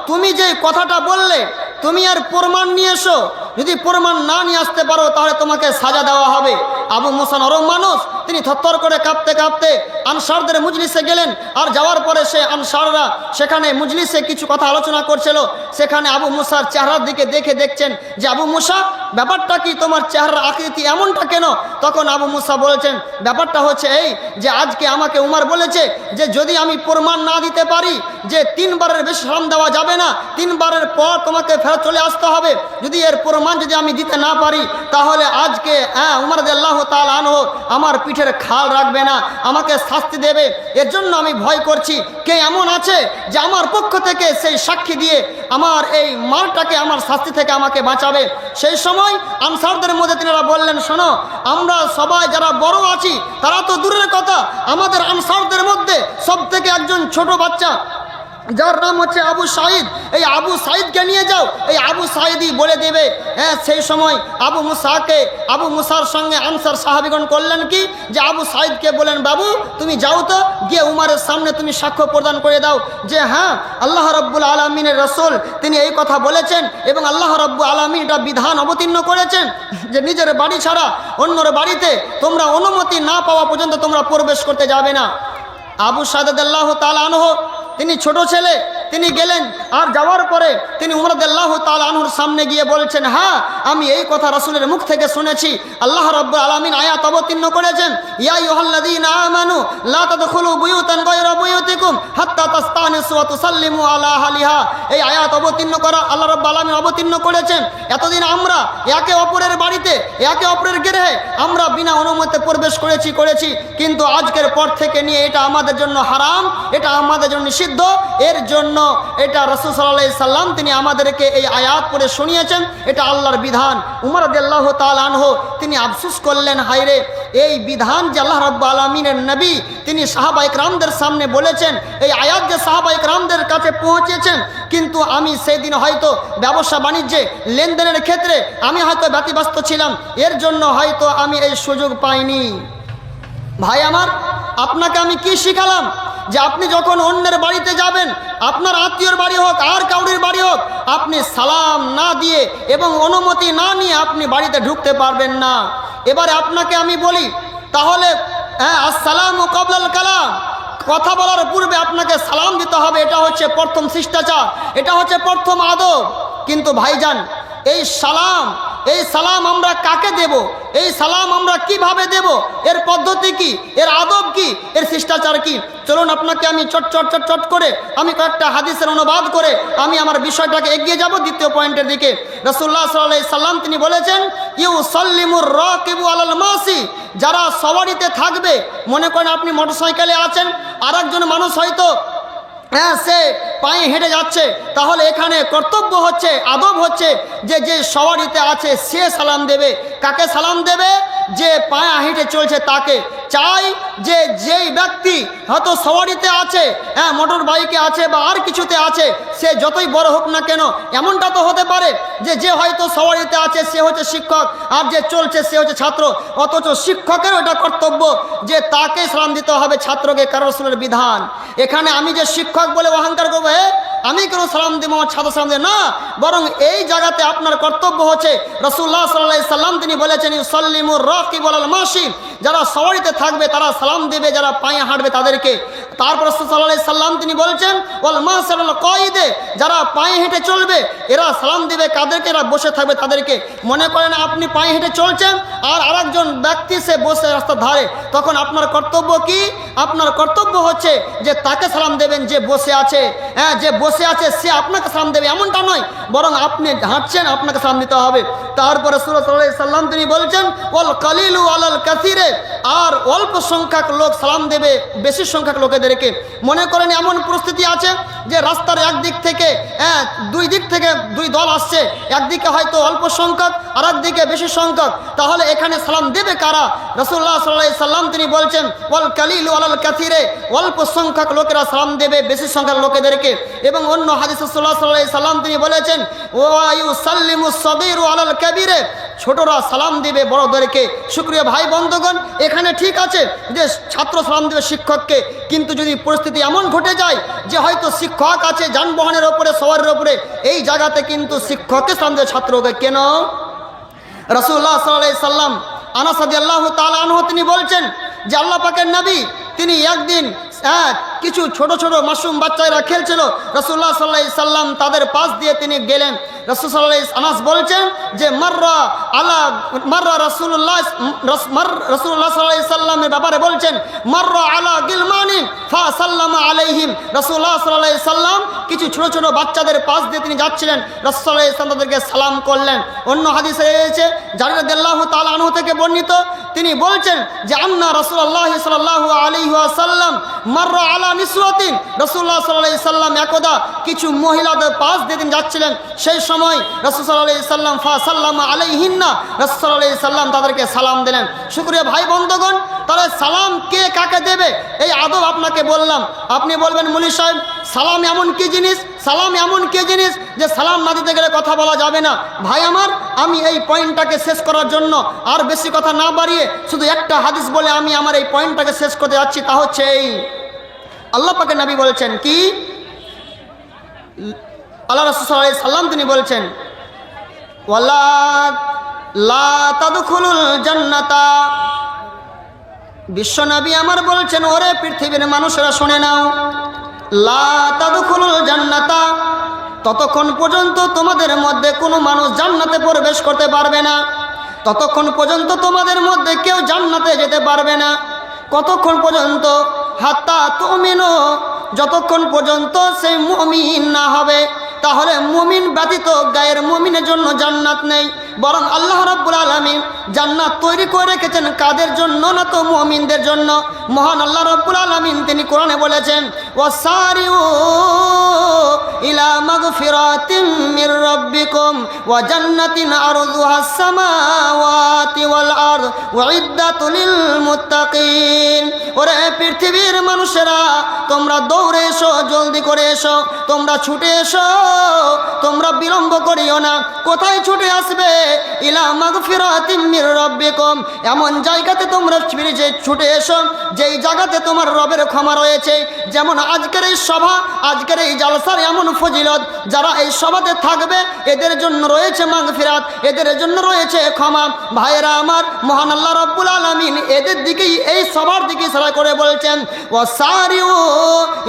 তুমি যে কথাটা বললে তুমি আর প্রমাণ নিয়ে এসো, যদি প্রমাণ না নিয়ে আসতে পারো তাহলে তোমাকে সাজা দেওয়া হবে। আবু মুসা নরম মানুষ, তিনি থরথর করে কাঁপতে কাঁপতে আনসারদের মজলিসে গেলেন। আর যাওয়ার পরে সে আনসাররা সেখানে মজলিসে কিছু কথা আলোচনা করছিল, সেখানে আবু মুসার চেহারার দিকে দেখছেন যে আবু মুসা, ব্যাপারটা কি, তোমার চেহারার আকৃতি এমনটা কেন? তখন আবু মুসা বলেছেন, ব্যাপারটা হচ্ছে এই যে আজকে আমাকে উমর বলেছে যে যদি আমি প্রমাণ না দিতে পারি যে 3 বারের বেশি সালাম দেওয়া যাবে না, 3 বারের পর তোমাকে ফেরত চলে আসতে হবে, যদি এর প্রমাণ যদি আমি দিতে না পারি তাহলে আজকে উমর রাদিয়াল্লাহু তাআলা আনহু আমার পিঠের খাল রাখবে না, আমাকে শাস্তি দেবে। এর জন্য আমি ভয় করছি কে এমন আছে যে আমার পক্ষ থেকে সেই সাক্ষী দিয়ে আমার এই মালটাকে আমার শাস্তি থেকে আমাকে বাঁচাবে। সেই সময় আনসারদের মধ্যে তিনারা বললেন, শোনো, আমরা সবাই যারা বড় আছি তারা তো দূরের কথা, আমাদের আনসারদের মধ্যে সবথেকে একজন ছোট বাচ্চা যার নাম হচ্ছে আবু সাঈদ, এই আবু সাঈদকে নিয়ে যাও, এই আবু সাঈদই বলে দেবে। সেই সময় আবু মুসার সঙ্গে আনসার সাহাবীগণ করলেন কি যে আবু সাঈদকে বলেন, বাবু তুমি যাও তো, গিয়ে উমারের সামনে তুমি সাক্ষ্য প্রদান করে দাও যে হ্যাঁ আল্লাহ রাব্বুল আলামিনের রাসূল তিনি এই কথা বলেছেন এবং আল্লাহ রাব্বুল আলামিন এটা বিধান অবতীর্ণ করেছেন যে নিজের বাড়ি ছাড়া অন্যর বাড়িতে তোমরা অনুমতি না পাওয়া পর্যন্ত তোমরা প্রবেশ করতে যাবে না। আবু সাঈদ রাদিয়াল্লাহু তাআলা আনহু তিনি ছোট ছেলে, তিনি গেলেন। আর যাওয়ার পরে তিনি উমর রাদিয়াল্লাহু তাআলা আনহুর সামনে গিয়ে বলছেন, হ্যাঁ আমি এই কথা রাসূলের মুখ থেকে শুনেছি, আল্লাহ রাব্বুল আলামিন আয়াত অবতীর্ণ করেছেন, ইয়া আইয়ুহাল্লাযীনা আমানু লা তাদখুলু বুয়ুতান গায়রা বুয়ুতিকুম হাত্তা তাস্তানিসু ওয়া তুসাল্লিমু আলা আহলিহা। এই আয়াত অবতীর্ণ করা আল্লাহ রাব্বুল আলামিন অবতীর্ণ করেছেন। এতদিন আমরা একে অপরের বাড়িতে একে অপরের গৃহে আমরা বিনা অনুমতিতে প্রবেশ করেছি, কিন্তু আজকের পর থেকে নিয়ে এটা আমাদের জন্য হারাম, এটা আমাদের জন্য নিষিদ্ধ। এর জন্য এটা রাসূল সাল্লাল্লাহু আলাইহি সাল্লাম তিনি আমাদেরকে এই আয়াত পড়ে শুনিয়েছেন, এটা আল্লাহর বিধান। উমর রাদিয়াল্লাহু তাআলা আনহু তিনি আফসোস করলেন, হায়রে এই বিধান যে আল্লাহ রাব্বুল আলামিনের নবী তিনি সাহাবায়ে কেরামদের সামনে বলেছেন, এই আয়াত যে সাহাবায়ে কেরামদের কাছে পৌঁছেছেন, কিন্তু আমি সেই দিন হয়তো ব্যবসা বাণিজ্যে লেনদেনের ক্ষেত্রে আমি হয়তো ব্যতিব্যস্ত ছিলাম, এর জন্য হয়তো আমি এই সুযোগ পাইনি। ভাই আমার, আপনাকে আমি কি শিখালাম যে আপনি যখন অন্যের বাড়িতে যাবেন, আপনার আত্মীয়র বাড়ি হোক আর কাউরির বাড়ি হোক, আপনি সালাম না দিয়ে এবং অনুমতি না নিয়ে আপনি বাড়িতে ঢুকতে পারবেন না। এবারে আপনাকে আমি বলি, তাহলে আসসালামু কাবলাল কালাম, কথা বলার পূর্বে আপনাকে সালাম দিতে হবে। এটা হচ্ছে প্রথম শিষ্টাচার, এটা হচ্ছে প্রথম আদব। কিন্তু ভাইজান, এই সালাম আমরা কাকে দেব, এই সালাম আমরা কিভাবে দেব, এর পদ্ধতি কি, এর আদব কি, এর শিষ্টাচার কি? চলুন আপনাকে আমি চট করে আমি কয়েকটা হাদিসের অনুবাদ করে আমি আমার বিষয়টাকে এগিয়ে যাব দ্বিতীয় পয়েন্টের দিকে। রাসূলুল্লাহ সাল্লাল্লাহু আলাইহি সাল্লাম তিনি বলেছেন, ইউসাল্লিমুর রাকিবু আলাল মাসি, যারা সওয়ারিতে থাকবে, মনে করেন আপনি মোটরসাইকেলে আছেন, আর একজন মানুষ হয়তো সে পায়ে হেঁটে যাচ্ছে, তাহলে এখানে কর্তব্য হচ্ছে, আদব হচ্ছে যে সওয়ারিতে আছে সে সালাম দেবে। কাকে সালাম দেবে? যে পায়ে হেঁটে চলছে তাকে। চাই যে যেই ব্যক্তি হয়তো সওয়ারিতে আছে, মোটর বাইকে আছে বা আর কিছুতে আছে, সে যতই বড় হোক না কেন, এমনটা তো হতে পারে যে হয়তো সওয়ারিতে আছে সে হচ্ছে শিক্ষক, আর যে চলছে সে হচ্ছে ছাত্র, অথচ শিক্ষকেরও এটা কর্তব্য যে তাকে সালাম দিতে হবে, ছাত্রকে, কারণ রাসূলের বিধান। এখানে আমি যে শিক্ষক বলে অহংকার করবো, আমি কেন সালাম দিব, আমার ছাত্র সালাম দেব না, বরং এই জায়গাতে আপনার কর্তব্য হচ্ছে। রাসূলুল্লাহ সাল্লাল্লাহু আলাইহি সাল্লাম তিনি বলেছেন, ইউসাল্লিমুর রাকিবু আলাল মাশি, যারা সওয়ারিতে থাকবে তারা সালাম দেবে, যারা পায়ে হাঁটবে তাদেরকে। তারপর রাসূল সাল্লাল্লাহু আলাইহি সাল্লাম তিনি বলছেন, ওয়াল মাসিরুল কায়দে, যারা পায়ে হেঁটে চলবে এরা সালাম দেবে কাদেরকে? এরা বসে থাকবে তাদেরকে। মনে করেন আপনি পায়ে হেঁটে চলছেন আর আরেকজন ব্যক্তি সে বসে রাস্তার ধারে, তখন আপনার কর্তব্য কি? আপনার কর্তব্য হচ্ছে যে তাকে সালাম দেবেন যে বসে আছে। যে বসে আছে সে আপনাকে সালাম দেবে এমনটা নয়, বরং আপনি হাঁটছেন, আপনাকে সালাম দিতে হবে। তারপরে রাসূল সাল্লাল্লাহু আলাইহি সাল্লাম তিনি বলছেন, ওয়াল কালিলু আলাল কাসিরে, আর অল্প সংখ্যক লোক সালাম দেবে বেশি সংখ্যক লোকেদেরকে। মনে করেন এমন পরিস্থিতি আছে যে রাস্তার একদিক থেকে দুই দিক থেকে দুই দল আসছে, একদিকে হয়তো অল্প সংখ্যক আর একদিকে বেশি সংখ্যক, তাহলে এখানে সালাম দেবে কারা? রাসূলুল্লাহ সাল্লাল্লাহু আলাইহি সাল্লাম তিনি বলছেন, ওয়াল কালিলু আলাল কাসিরে, অল্প সংখ্যক লোকেরা সালাম দেবে বেশি সংখ্যক লোকেদেরকে। এবং অন্য হাদিসে রাসূলুল্লাহ সাল্লাল্লাহু আলাইহি সাল্লাম তিনি বলেছেন, ওয়া ইউসাল্লিমুস সাগীরু আলাল কাবীরে, ছোটরা সালাম দিবে বড়দেরকে। শুকরিয়া ভাই বন্ধুগণ, এখানে ঠিক আছে যে ছাত্র সালাম দেবে শিক্ষককে, কিন্তু যদি পরিস্থিতি এমন ঘটে যায় যে হয়তো শিক্ষক আছে যানবাহনের ওপরে, সওয়ারির ওপরে, এই জায়গাতে কিন্তু শিক্ষককে সালাম দেবে ছাত্রকে কেন? রাসূলুল্লাহ সাল্লাল্লাহু আলাইহি সাল্লাম, আনাস রাদিয়াল্লাহু তাআলা আনহু তিনি বলছেন যে আল্লাহ পাকের নবী তিনি একদিন কিছু ছোট ছোট মাসুম বাচ্চারা খেলছিল, রাসূলুল্লাহ সাল্লাল্লাহু আলাইহি সাল্লাম তাদের পাশ দিয়ে তিনি গেলেন। রাসূল সাল্লাল্লাহু আলাইহি আনাস বলছেন যে রাসূলুল্লাহ সাল্লাল্লাহু আলাইহি সাল্লামের ব্যাপারে বলছেন, মাররা আলা গিলমানিন ফাসাল্লামা আলাইহিম, রাসূলুল্লাহ সাল্লাল্লাহু আলাইহি সাল্লাম কিছু ছোট ছোট বাচ্চাদের পাশ দিয়ে তিনি যাচ্ছিলেন, রাসূল সাল্লাল্লাহু আলাইহি সাল্লাম তাদেরকে সালাম করলেন। অন্য হাদিসে রয়েছে জারির রাদিয়াল্লাহু তাআলা আনহু থেকে বর্ণিত, তিনি বলছেন যে আন্না রাসূলুল্লাহ সাল্লাল্লাহু আলাইহি ওয়াসাল্লাম মাররা আলা নিসওয়াতিন, রাসূলুল্লাহ সাল্লাল্লাহু আলাইহি সাল্লাম একদা কিছু মহিলাদের পাশ দিয়ে তিনি যাচ্ছিলেন, সেই সময় রাসূল সাল্লাল্লাহু আলাইহি সাল্লাম ফাসাল্লামা আলাইহিন্না, রাসূল সাল্লাল্লাহু আলাইহি সাল্লাম তাদেরকে সালাম দিলেন। শুকরিয়া ভাই বন্ধুগণ, তাহলে সালাম কে কাকে দেবে এই আদব আপনাকে বললাম। আপনি বলবেন মুলি সাহেব সালাম এমন কি জিনিস, সালাম এমন কি জিনিস যে সালাম না দিতে গেলে কথা বলা যাবে না? ভাই আমার, আমি এই পয়েন্টটাকে শেষ করার জন্য আর বেশি কথা না বাড়িয়ে শুধু একটা হাদিস বলে আমি আমার এই পয়েন্টটাকে শেষ করতে যাচ্ছি। তা হচ্ছে এই, আল্লাহ পাকের নবী বলছেন কি, আল্লাহ রাসূল সাল্লাল্লাহু আলাইহি সাল্লাম তিনি বলছেন, ওয়ালা লা তাদখুলুল জান্নাতা, বিশ্বনবী আমার বলছেন, ওরে পৃথিবীর মানুষেরা শুনে নাও, লা তাদখুলুল জান্নাতা, ততক্ষণ পর্যন্ত তোমাদের মধ্যে কোনো মানুষ জান্নাতে প্রবেশ করতে পারবে না, ততক্ষণ পর্যন্ত তোমাদের মধ্যে কেউ জান্নাতে যেতে পারবে না। কতক্ষণ পর্যন্ত? হাত্তা তুমিনু, যতক্ষণ পর্যন্ত সেই মুমিন না হবে। তাহলে মুমিন ব্যতীত গায়ের মুমিনের জন্য জান্নাত নেই, বরং আল্লাহ রাব্বুল আলামিন জান্নাত তৈরি করে রেখেছেন কাদের জন্য? না তো মুমিনদের জন্য। মহান আল্লাহ রাব্বুল আলামিন তিনি কোরআনে বলেছেন, ওয়াসারিউ ইলা মাগফিরাতিম মির রাব্বিকুম ওয়া জান্নাতিন আরদুহাস সামাওয়াতি ওয়াল আরদ উইদ্দাতুল লিল মুত্তাকিন। ওরে পৃথিবীর মানুষেরা, তোমরা দৌড়ে এসো, জলদি করে এসো, তোমরা ছুটে এসো, তোমরা বিলম্ব করিও না। কোথায় ছুটে আসবে? ইলা মাগফিরাতিম মির রাব্বিকুম, এমন জায়গাতে তোমরা ফিরে ছুটে এসো যেই জায়গাতে তোমার রবের ক্ষমা রয়েছে। যেমন আজকের এই সভা, আজকের এই জালসার এমন ফজিলত, যারা এই সভাতে থাকবে এদের জন্য রয়েছে মাগফিরাত, এদের জন্য রয়েছে ক্ষমা। ভাইয়েরা আমার, মহান আল্লাহ রাব্বুল আলামিন এদের দিকেই, এই সবার দিকে ইশারা করে বলছেন ওয়াসারিউ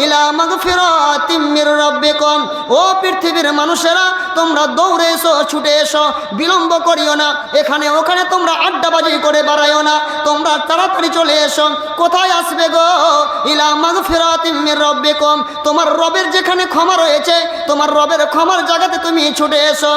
ইলা মাগফিরাতিম মির রাব্বিকুম, ও পৃথিবীর মানুষেরা তোমরা দৌড়ে এসো, ছুটে এসো, বিলম্ব করিও না, এখানে ওখানে তোমরা আড্ডাবাজি করে বেড়াইও না, তোমরা তাড়াতাড়ি চলে এসো। কোথায় আসবে গো? ইলা মাগফিরাতিম মির রাব্বিকুম, তোমার রবের যেখানে ক্ষমা রয়েছে, তোমার রবের ক্ষমার জায়গাতে তুমি ছুটে এসো।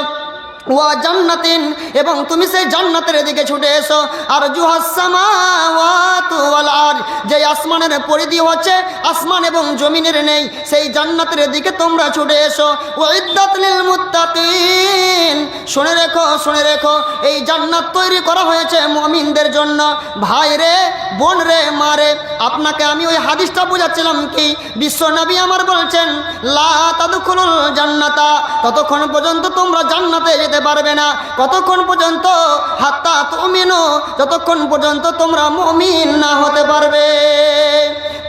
ওয়া জান্নাতিন, এবং তুমি সেই জান্নাতের দিকে ছুটে এসো। আর জুহাস সামাওয়াতু ওয়াল আরদ, যে আসমানের পরিধি হচ্ছে আসমান এবং জমিনের নেই, সেই জান্নাতের দিকে তোমরা ছুটে এসো। উইদ্দাত লিল মুত্তাকিন, শুনে রেখো, শুনে রেখো, এই জান্নাত তৈরি করা হয়েছে মুমিনদের জন্য। ভাই রে, বোন রে, মা রে, আপনাকে আমি ওই হাদিসটা বুঝাচ্ছিলাম কি, বিশ্ব নবী আমার বলছেন লা তাদখুলুল জান্নাতা, ততক্ষণ পর্যন্ত তোমরা জান্নাতে যেতে পারবে না, কতক্ষণ পর্যন্ত? হাত্তা তুমিনু, যতক্ষণ পর্যন্ত তোমরা মুমিন না হতে পারবে।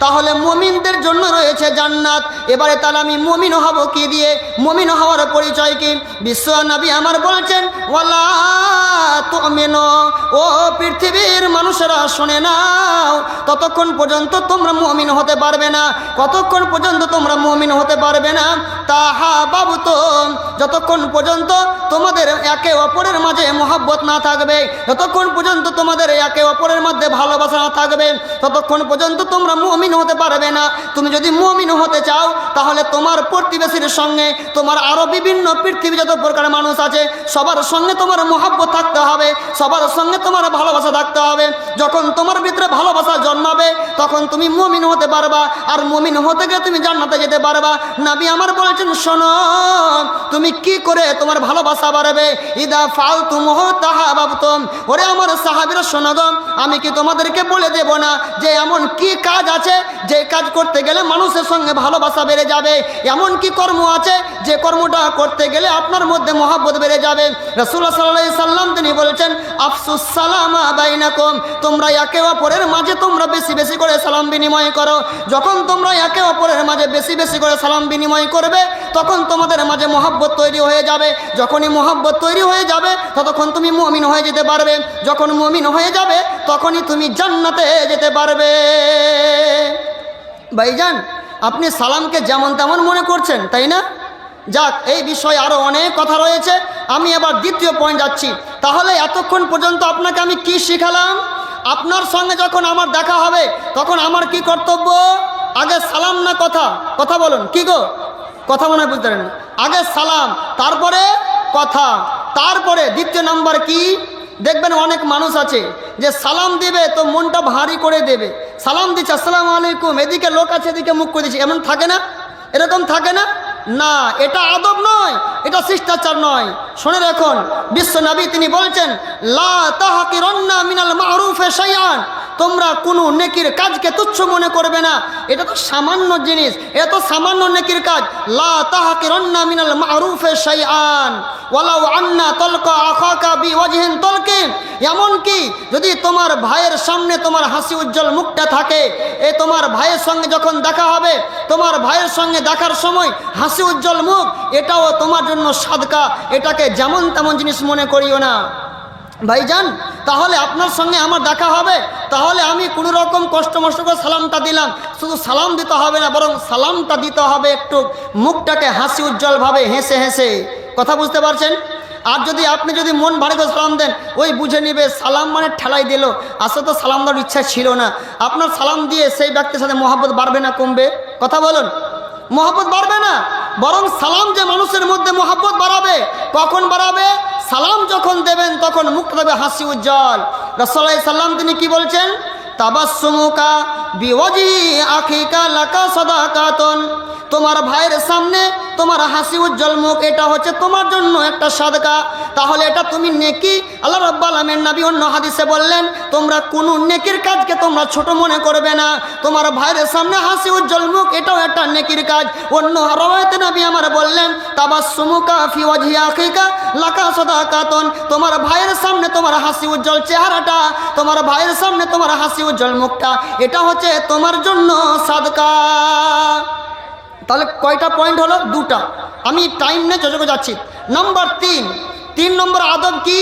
তাহলে মুমিনদের জন্য রয়েছে জান্নাত। এবারে তাহলে আমি মুমিন হব কি দিয়ে? মুমিন হওয়ার পরিচয় কি? বিশ্ব নবী আমার বলছেন ওয়ালা তুমিনু, ও পৃথিবীর মানুষেরা শুনে নাও, ততক্ষণ পর্যন্ত তোমরা মুমিন হতে পারবে না, কতক্ষণ পর্যন্ত তোমরা মুমিন হতে পারবে না? তাহাবাবতুম, যতক্ষণ পর্যন্ত তোমাদের একে অপরের মাঝে মহব্বত না থাকবে, যতক্ষণ পর্যন্ত তোমাদের একে অপরের মধ্যে ভালোবাসা না থাকবে, ততক্ষণ পর্যন্ত তোমরা মুমিন হতে পারবে না। তুমি যদি মুমিন হতে চাও, তাহলে তোমার প্রতিবেশীর সঙ্গে, তোমার আরো বিভিন্ন পৃথিবী যত প্রকার মানুষ আছে, সবার সঙ্গে তোমার মহব্বত থাকতে হবে, সবার সঙ্গে তোমার ভালোবাসা থাকতে হবে। যখন তোমার ভিতরে ভালোবাসা জন্মাবে, তখন তুমি মুমিন হতে পারবা, আর মুমিন হতে গেলে তুমি জান্নাতে যেতে পারবা। নবী আমার বলেছেন শোনো, তুমি কি করে তোমার ভালোবাসা বাড়বে? ইদা ফালতুমুহু তাহাবাবতুম, ওরে আমার সাহাবীরা শোনো গো, আমি কি তোমাদেরকে বলে দেব না যে এমন কি কাজ আছে যে কাজ করতে গেলে মানুষের সঙ্গে ভালোবাসা বেড়ে যাবে? এমন কি কর্ম আছে যে কর্মটা করতে গেলে আপনার মধ্যে মহব্বত বেড়ে যাবে? রাসূলুল্লাহ সাল্লাল্লাহু আলাইহি সাল্লাম তিনি বলেছেন আফসুস সালামা বাইনাকুম, তোমরা একে অপরের মাঝে তোমরা বেশি বেশি করে সালাম বিনিময় করো। যখন তোমরা একে অপরের মাঝে বেশি বেশি করে সালাম বিনিময় করবে, তখন তোমাদের মাঝে মহব্বত তৈরি হয়ে যাবে। যখনই মহব্বত তৈরি হয়ে যাবে, ততক্ষণ তুমি মুমিন হয়ে যেতে পারবে। যখন মুমিন হয়ে যাবে, তখনই তুমি জান্নাতে যেতে পারবে। ভাইজান, আপনি সালামকে যেমন তেমন মনে করছেন, তাই না? যাক, এই বিষয়ে আরও অনেক কথা রয়েছে, আমি এবার দ্বিতীয় পয়েন্ট যাচ্ছি। তাহলে এতক্ষণ পর্যন্ত আপনাকে আমি কি শিখালাম? আপনার সঙ্গে যখন আমার দেখা হবে, তখন আমার কি কর্তব্য? আগে সালাম না কথা? কথা বলুন, কি গো? কথা মনে হয় বুঝতে পারেন। আগে সালাম, তারপরে কথা, তারপরে দ্বিতীয় নাম্বার কি? দেখবেন অনেক মানুষ আছে যে সালাম দেবে তো মনটা ভারী করে দেবে, সালাম দিচ্ছে আসসালামু আলাইকুম, এদিকে লোক আছে এদিকে মুখ করে দিচ্ছে, এমন থাকে না? এরকম থাকে না? না, এটা আদব নয়, এটা শিষ্টাচার নয়। শুনে রাখুন, বিশ্ব নবী তিনি বলছেন লা তাহকিরান্না মিনাল মারুফে শাইআন, তোমরা কোনো নেকির কাজকে তুচ্ছ মনে করবে না, এটা তো সামান্য জিনিস, এটা তো সামান্য নেকির কাজ। লা তাহকিরান্না মিনাল মারুফে শাইআন ওয়ালাউ আন্না তালকা আখাকা বিওয়াজহিন তালকিন, এমনকি যদি তোমার ভাইয়ের সামনে তোমার হাসি উজ্জ্বল মুখটা থাকে, এ তোমার ভাইয়ের সঙ্গে যখন দেখা হবে, তোমার ভাইয়ের সঙ্গে দেখার সময় হাসি উজ্জ্বল মুখ, এটাও তোমার জন্য সাদকা, এটাকে যেমন তেমন জিনিস মনে করিও না। ভাইজান, তাহলে আপনার সঙ্গে আমার দেখা হবে, তাহলে আমি কোনো রকম কষ্ট মষ্ট করে সালামটা দিলাম, শুধু সালাম দিতে হবে না, বরং সালামটা দিতে হবে একটু মুখটাকে হাসি উজ্জ্বলভাবে হেসে হেসে। কথা বুঝতে পারছেন? আর যদি আপনি যদি মন ভারী করে সালাম দেন, ওই বুঝে নিবে সালাম মানে ঠেলাই দিল, আসলে তো সালাম দেওয়ার ইচ্ছা ছিল না। আপনার সালাম দিয়ে সেই ব্যক্তির সাথে মহব্বত বাড়বে না কমবে? কথা বলুন, মহব্বত বাড়বে না, বরং সালাম যে মানুষের মধ্যে মহব্বত বাড়াবে। কখন বাড়াবে? সালাম যখন দেবেন তখন মুখটা দেবে হাসি উজ্জ্বল। রাসূলুল্লাহ সাল্লাম তিনি কি বলছেন? তাবাসসুমুকা বিওয়াজহি আখিকা লাকা সাদাকাতুন, তোমার ভাইয়ের সামনে তোমার হাসি উজ্জ্বল মুখ, এটা হচ্ছে তোমার জন্য একটা সাদকা। তাহলে এটা তুমি নেকি। আল্লাহ রাব্বুল আলামিন নবী অন্য হাদিসে বললেন, তোমরা কোনো নেকির কাজকে তোমরা ছোট মনে করবে না। তোমার ভাইয়ের সামনে হাসি উজ্জ্বল মুখ, এটাও একটা নেকির কাজ। অন্য রাওয়ায়াতে নবী আমার বললেন, তাবাসসুমুকা ফি ওয়াজহি আখিকা লাকা সাদাকাতুন। তোমার ভাইয়ের সামনে তোমার হাসি উজ্জ্বল চেহারাটা, তোমার ভাইয়ের সামনে তোমার হাসি উজ্জ্বল মুখটা, এটা হচ্ছে তোমার জন্য সাদকা। তাহলে কয়টা পয়েন্ট হলো? দুটা। আমি টাইম নিয়ে চলে যাচ্ছি। নাম্বার 3 নম্বর আদব কি?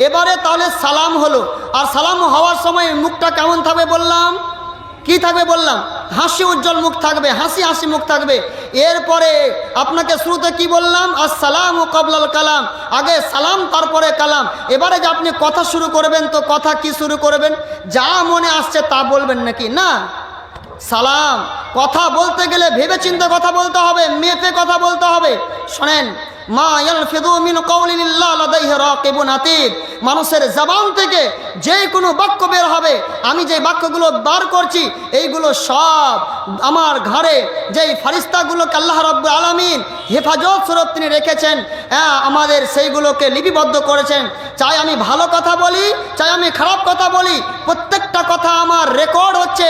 এবারে তাহলে সালাম হলো, আর সালাম হওয়ার সময় মুখটা কেমন থাকবে বললাম? কি থাকবে বললাম? হাসি উজ্জ্বল মুখ থাকবে, হাসি হাসি মুখ থাকবে। এরপরে আপনাকে শুরুতে কি বললাম? আসসালামু ক্বাবলাল কালাম, আগে সালাম তারপরে কালাম। এবারে যে আপনি কথা শুরু করবেন, তো কথা কি শুরু করবেন? যা মনে আসছে তা বলবেন নাকি? না, সালাম কথা বলতে গেলে ভেবে চিন্তে কথা বলতে হবে, মেপে কথা বলতে হবে। শোনেন, মা ইয়ালফিযু মিন কাওলিন ইল্লা লাদাইহি রাকিবুন আতীদ। মানুষের জবান থেকে যে কোনো বাক্য বের হবে, আমি যে বাক্যগুলো বার করছি এইগুলো সব আমার ঘরে যেই ফারিস্তাগুলোকে আল্লাহ রাব্বুল আলামিন হেফাজত স্বরূপ তিনি রেখেছেন, আমাদের সেইগুলোকে লিপিবদ্ধ করেছেন। চাই আমি ভালো কথা বলি, চাই আমি খারাপ কথা বলি, প্রত্যেকটা কথা আমার রেকর্ড হচ্ছে।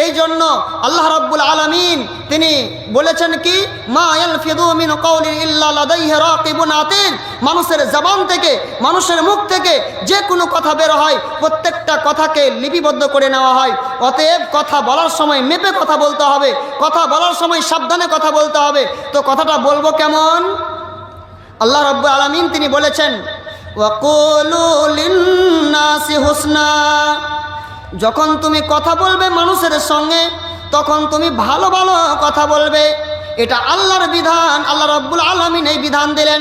এই জন্য আল্লাহ রাব্বুল আলামিন তিনি বলেছেন কি, মা ইয়ালফিযু মিন কাওলিন ইল্লা লাদাইহি রাকিবুন আতীদ। মানুষের জবান থেকে, মানুষের মুখ থেকে যে কোনো কথা বের হয়, প্রত্যেকটা কথাকে লিপিবদ্ধ করে নেওয়া হয়। অতএব কথা বলার সময় মেপে কথা বলতে হবে, কথা বলার সময় সাবধানে কথা বলতে হবে। তো কথাটা বলবো কেমন? আল্লাহ রাব্বুল আলামিন তিনি বলেছেন, ওয়াকুলু লিন্নাসি হুসনা। যখন তুমি কথা বলবে মানুষের সঙ্গে, তখন তুমি ভালো ভালো কথা বলবে। এটা আল্লাহর বিধান, আল্লাহ রাব্বুল আলামিন এই বিধান দিলেন।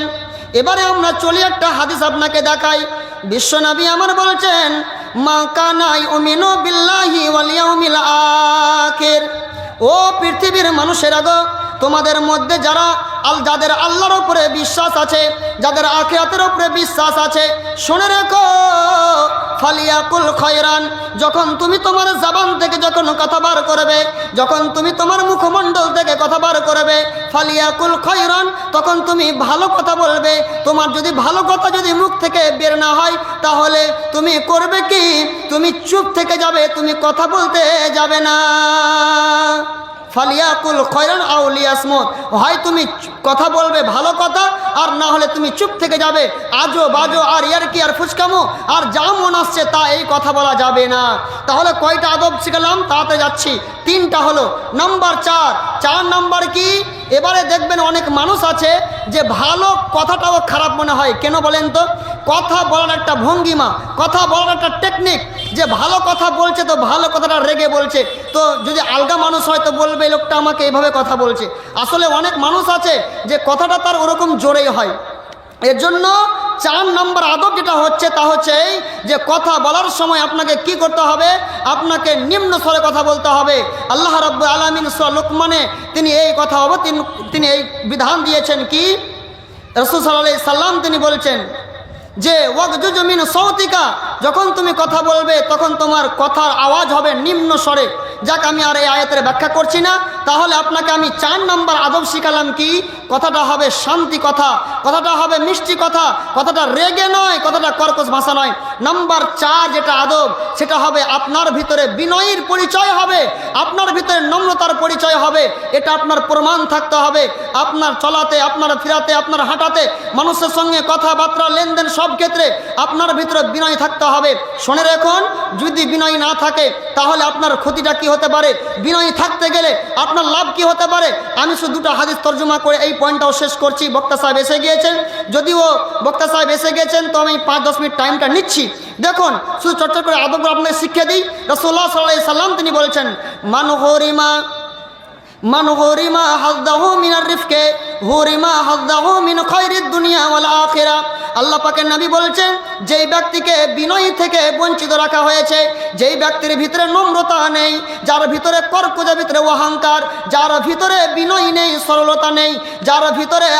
এবারে আমরা চলি একটা হাদিস আপনাকে দেখাই। বিশ্বনবী আমার বলছেন, মা কানা ইউমিনু বিল্লাহি ওয়াল ইয়াউমিল আখির। ও পৃথিবীর মানুষেরা গো, তোমাদের মধ্যে যাদের আল্লাহর উপরে বিশ্বাস আছে, যাদের আখিরাতের উপরে বিশ্বাস আছে, শুনে রেখো, ফালিয়াকুল খায়রান। যখন তুমি তোমার জবান থেকে যখন কথা বার করবে, যখন তুমি তোমার মুখমণ্ডল থেকে কথা বার করবে, ফালিয়াকুল খায়রান, তখন তুমি ভালো কথা বলবে। তোমার যদি ভালো কথা যদি মুখ থেকে বের না হয়, তাহলে তুমি করবে কি? তুমি চুপ থেকে যাবে, তুমি কথা বলতে যাবে না। ফালিয়াকুল খয়রান আও লিয়াসমুত, হয় তুমি কথা বলবে ভালো কথা, আর না হলে তুমি চুপ থেকে যাবে। আজো বাজো আর ইয়ারকি আর ফুচকামো আর যা মন আসছে তা এই কথা বলা যাবে না। তাহলে কয়টা আদব শিখলাম? তাতে যাচ্ছি। 3টা হলো। নাম্বার 4 নাম্বার কি? এবারে দেখবেন অনেক মানুষ আছে যে ভালো কথাটাও খারাপ মনে হয়। কেন বলেন তো? কথা বলার একটা ভঙ্গিমা, কথা বলার একটা টেকনিক, যে ভালো কথা বলছে তো ভালো কথাটা রেগে বলছে, তো যদি আলগা মানুষ হয় তো বলবে এই লোকটা আমাকে এইভাবে কথা বলছে। আসলে অনেক মানুষ আছে যে কথাটা তার ওরকম জোরেই হয়। এর জন্য 4 নম্বর আদব যেটা হচ্ছে তা হচ্ছে এই যে কথা বলার সময় আপনাকে কি করতে হবে? আপনাকে নিম্ন স্বরে কথা বলতে হবে। আল্লাহ রাব্বুল আলামিন সূরা লুকমানে তিনি এই কথা তিনি এই বিধান দিয়েছেন কি, রাসূল সাল্লাল্লাহু আলাইহি সাল্লাম তিনি বলেছেন যে ওয়াগজুজ মিন সাউতিকা, যখন তুমি কথা বলবে তখন তোমার কথার আওয়াজ হবে নিম্ন স্বরে। যাক, আমি আর এই আয়াতের ব্যাখ্যা করছি না। তাহলে আপনাকে আমি 4 নম্বর আদব শিখালাম কি, কথাটা হবে শান্তি কথা, কথাটা হবে মিষ্টি কথা, কথাটা রেগে নয়, কথাটা কর্কশ ভাষা নয়। নাম্বার 4 যেটা আদব, সেটা হবে আপনার ভিতরে বিনয়ের পরিচয় হবে, আপনার ভিতরে নম্রতার পরিচয় হবে। এটা আপনার প্রমাণ থাকতে হবে আপনার চলাতে, আপনার ফিরাতে, আপনার হাঁটাতে, মানুষের সঙ্গে কথাবার্তা, লেনদেন, সব ক্ষেত্রে আপনার ভিতরে বিনয় থাকতে হবে। শুনে রাখুন, যদি বিনয় না থাকে তাহলে আপনার ক্ষতিটা কি হতে পারে, বিনয়ী থাকতে গেলে আপনার লাভ কি হতে পারে। আমি শুধু 2টা হাদিস তর্জমা করে এই পয়েন্টটাও শেষ করছি। বক্তা সাহেব এসে গিয়েছেন, যদিও বক্তা সাহেব এসে গেছেন তো আমি 5-10 মিনিট টাইমটা নিচ্ছি। দেখুন, শুধু চর্চা করে আদবগুলো আপনাকে শিক্ষা দিই। রাসূলুল্লাহ সাল্লাল্লাহু আলাইহি সাল্লাম তিনি বলেছেন, মান হুরিমা হাযদাহু মিনার রিফকে হুরিমা হাযদাহু মিন খায়রিদ দুনিয়া ওয়াল আখিরা। আল্লাহ পাকের নবী বলছেন, যেই ব্যক্তিকে বিনয় থেকে বঞ্চিত রাখা হয়েছে, যেই ব্যক্তির ভিতরে নম্রতা নেই, যার ভিতরে কর্কজের ভিতরে অহংকার, যার ভিতরে বিনয় নেই, সরলতা নেই, যার ভিতরে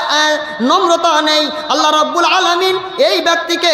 নম্রতা নেই, আল্লাহ রাব্বুল আলামিন এই ব্যক্তিকে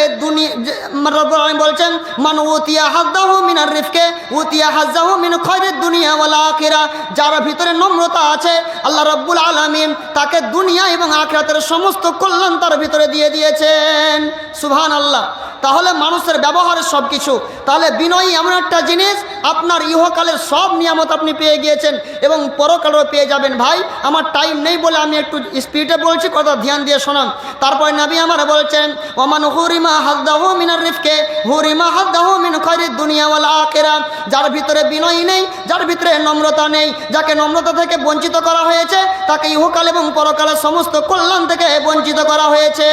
রব্বুল আলামিন বলছেন, মান উতিয়া হাজ্জাহু মিনার রিফকে উতিয়া হাজ্জাহু মিন খায়রিদ দুনিয়া ওয়াল আখিরা। যার ভিতরে নম্রতা আছে, আল্লাহ রাব্বুল আলামিন তাকে দুনিয়া এবং আখিরাতের সমস্ত কল্যাণ তার ভিতরে দিয়ে দিয়েছেন। সুবহানাল্লাহ। তাহলে মানুষের ব্যবহারের সব কিছু, তাহলে বিনয়ী এমন একটা জিনিস, আপনার ইহকালের সব নিয়ামত আপনি পেয়ে গিয়েছেন এবং পরকালেও পেয়ে যাবেন। ভাই আমার টাইম নেই বলে আমি একটু স্পিডে বলছি, কথা ধ্যান দিয়ে শোনান। তারপরে নবী আমার বলছেন, ওমান হুরিমা হাদ্দাহু মিনার রিফকে হুরিমা হাদ্দাহু মিন খায়রিদ দুনিয়া ওয়াল আখিরা। যার ভিতরে বিনয় নেই, যার ভিতরে নম্রতা নেই, যাকে নম্রতা থেকে বঞ্চিত করা হয়েছে, তাকে ইহকাল এবং পরকালের সমস্ত কল্যাণ থেকে বঞ্চিত করা হয়েছে।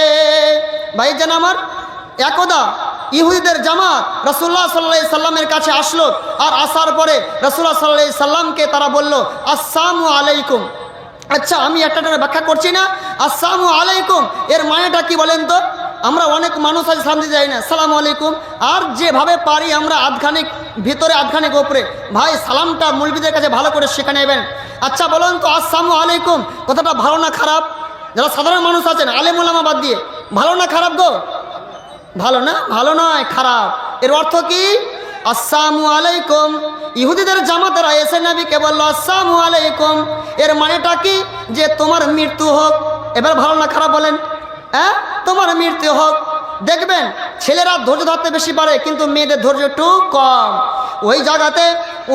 ভাইজান আমার, একদা ইহুদিদের জামাত রাসূলুল্লাহ সাল্লাল্লাহু আলাইহি সাল্লামের কাছে আসলো, আর আসার পরে রাসূলুল্লাহ সাল্লাল্লাহু আলাইহি সাল্লামকে তারা বলল, আসসালামু আলাইকুম। আচ্ছা, আমি একটা ব্যাখ্যা করছি না, আসসালামু আলাইকুম এর মানেটা কি বলেন তো? আমরা অনেক মানুষ আজ সালাম দিতে যাই না, সালামু আলাইকুম, আর যেভাবে পারি আমরা আধখানিক ভিতরে আধখানিক ওপরে। ভাই সালামটা মুলবিদের কাছে ভালো করে শিখে নেবেন। আচ্ছা বলুন তো, আসসালামু আলাইকুম কথাটা ভালো না খারাপ? যারা সাধারণ মানুষ আছেন আলেম ওলামা বাদ দিয়ে, ভালো না খারাপ গো? ভালো না? ভালো নয়, খারাপ। এর অর্থ কি? আসসালামু আলাইকুম। ইহুদিদের জামাতেরা এসে নবীকে বলল, আসসালামু আলাইকুম এর মানেটা কি? যে তোমার মৃত্যু হোক। এবার ভালো না খারাপ বলেন? হ্যাঁ, তোমার মৃত্যু হোক। দেখবেন ছেলেরা ধৈর্য ধরতে বেশি পারে, কিন্তু মেয়েদের ধৈর্য একটু কম। ওই জায়গাতে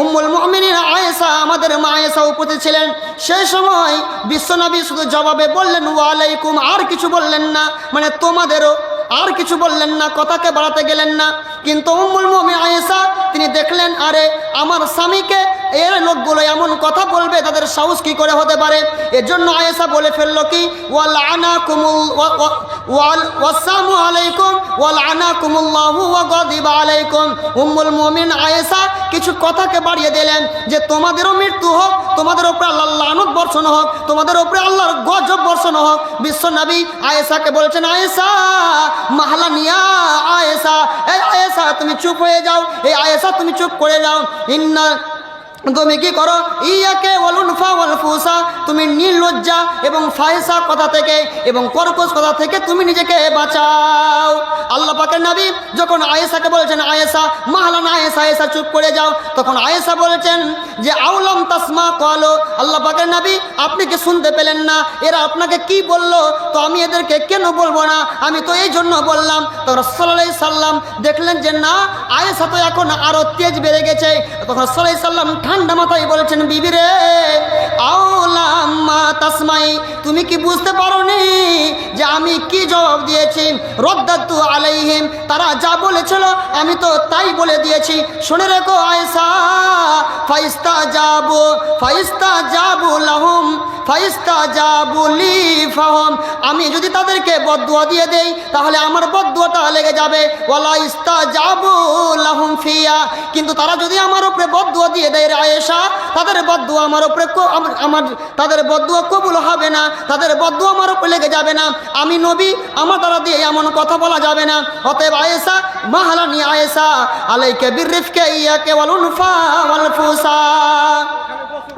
উম্মুল মুমিনিন আয়েশা, আমাদের মা আয়েশা উপস্থিত ছিলেন। সেই সময় বিশ্বনবী শুধু জবাবে বললেন ওয়ালাইকুম, আর কিছু বললেন না, মানে তোমাদেরও, আর কিছু বললেন না, কথাকে বাড়াতে গেলেন না। কিন্তু উম্মুল মুমিনিন আয়েশা তিনি দেখলেন, আরে আমার স্বামীকে এর লোকগুলো এমন কথা বলবে, তাদের সাহস কি করে হতে পারে? এর জন্য আয়েশা বলে ফেলল কি, ওয়াসসালামু আলাইকুম ওয়ালানাকুমুল্লাহু ওয়া গাদিবা আলাইকুম। উম্মুল মুমিনিন আয়েশা কিছু কথাকে বাড়িয়ে দিলেন, যে তোমাদেরও মৃত্যু হোক, তোমাদের উপরে আল্লাহর লানত বর্ষণ হোক, তোমাদের উপরে আল্লাহর গজব বর্ষণ হোক। বিশ্বনবী আয়েশাকে বলছেন, আয়েশা মাহলানিয়া আয়েশা, এই আয়েশা তুমি চুপ হয়ে যাও, এই আয়েশা তুমি চুপ করে যাও। ইন্না, তুমি কি করো? ইয়াকে ওয়ালুনফা ওয়ালফুসা, তুমি নির্লজ্জা এবং ফাহিশা কথা থেকে এবং কর্কশ কথা থেকে তুমি নিজেকে বাঁচাও। আল্লাহ পাকের নবী যখন আয়েশাকে বলছেন, আয়েশা মাহলান আয়েশা, আয়েশা চুপ করে যাও, তখন আয়েশা বলছেন যে আউলাম তাসমা ক্বালো, আল্লাহ পাকের নবী আপনি কি শুনতে পেলেন না? এরা আপনাকে কি বলল? তো আমি এদেরকে কেন বলবো না? আমি তো এই জন্য বললাম। তো রাসূলুল্লাহ সাল্লাল্লাহু আলাইহি সাল্লাম দেখলেন যে না, আয়েশা তো এখন আরো তেজ বেড়ে গেছে। তখন রাসূলুল্লাহ সাল্লাল্লাহু আলাইহি সাল্লাম ঠান্ডা মাথায় বলেছেন, বিবি রে আউলাম্মা তাসমাই, তুমি কি বুঝতে পারোনি যে আমি কি জবাব দিয়েছি? রদ্দাতু আলাইহিম, তারা যা বলেছিল আমি তো তাই বলে দিয়েছি। শুনে রেখো আয়েশা, ফাইস্তাজাবু লাহুম ফাইস্তাজাবু লি ফাহুম, আমি যদি তাদেরকে বদদুয়া দিয়ে দেই তাহলে আমার বদদুয়াটা লেগে যাবে। ওয়ালা ইস্তাজাবু লাহুম ফিয়া, কিন্তু তারা যদি আমার উপরে বদদুয়া দিয়ে দেয় রে আয়েশা, তাদের বদদুয়া আমার উপরে তাদের বদদুয়া কবুল হবে না, তাদের বদদুয়া আমার উপরে লেগে যাবে না। আমি নবী, আমার দ্বারা দিয়ে এমন কথা বলা যাবে না। অতএব আয়েশা মাহলানি আয়েশা আলাইকা বিররিফকা ইয়াকা ওয়ালুনফা ওয়ালফুসা।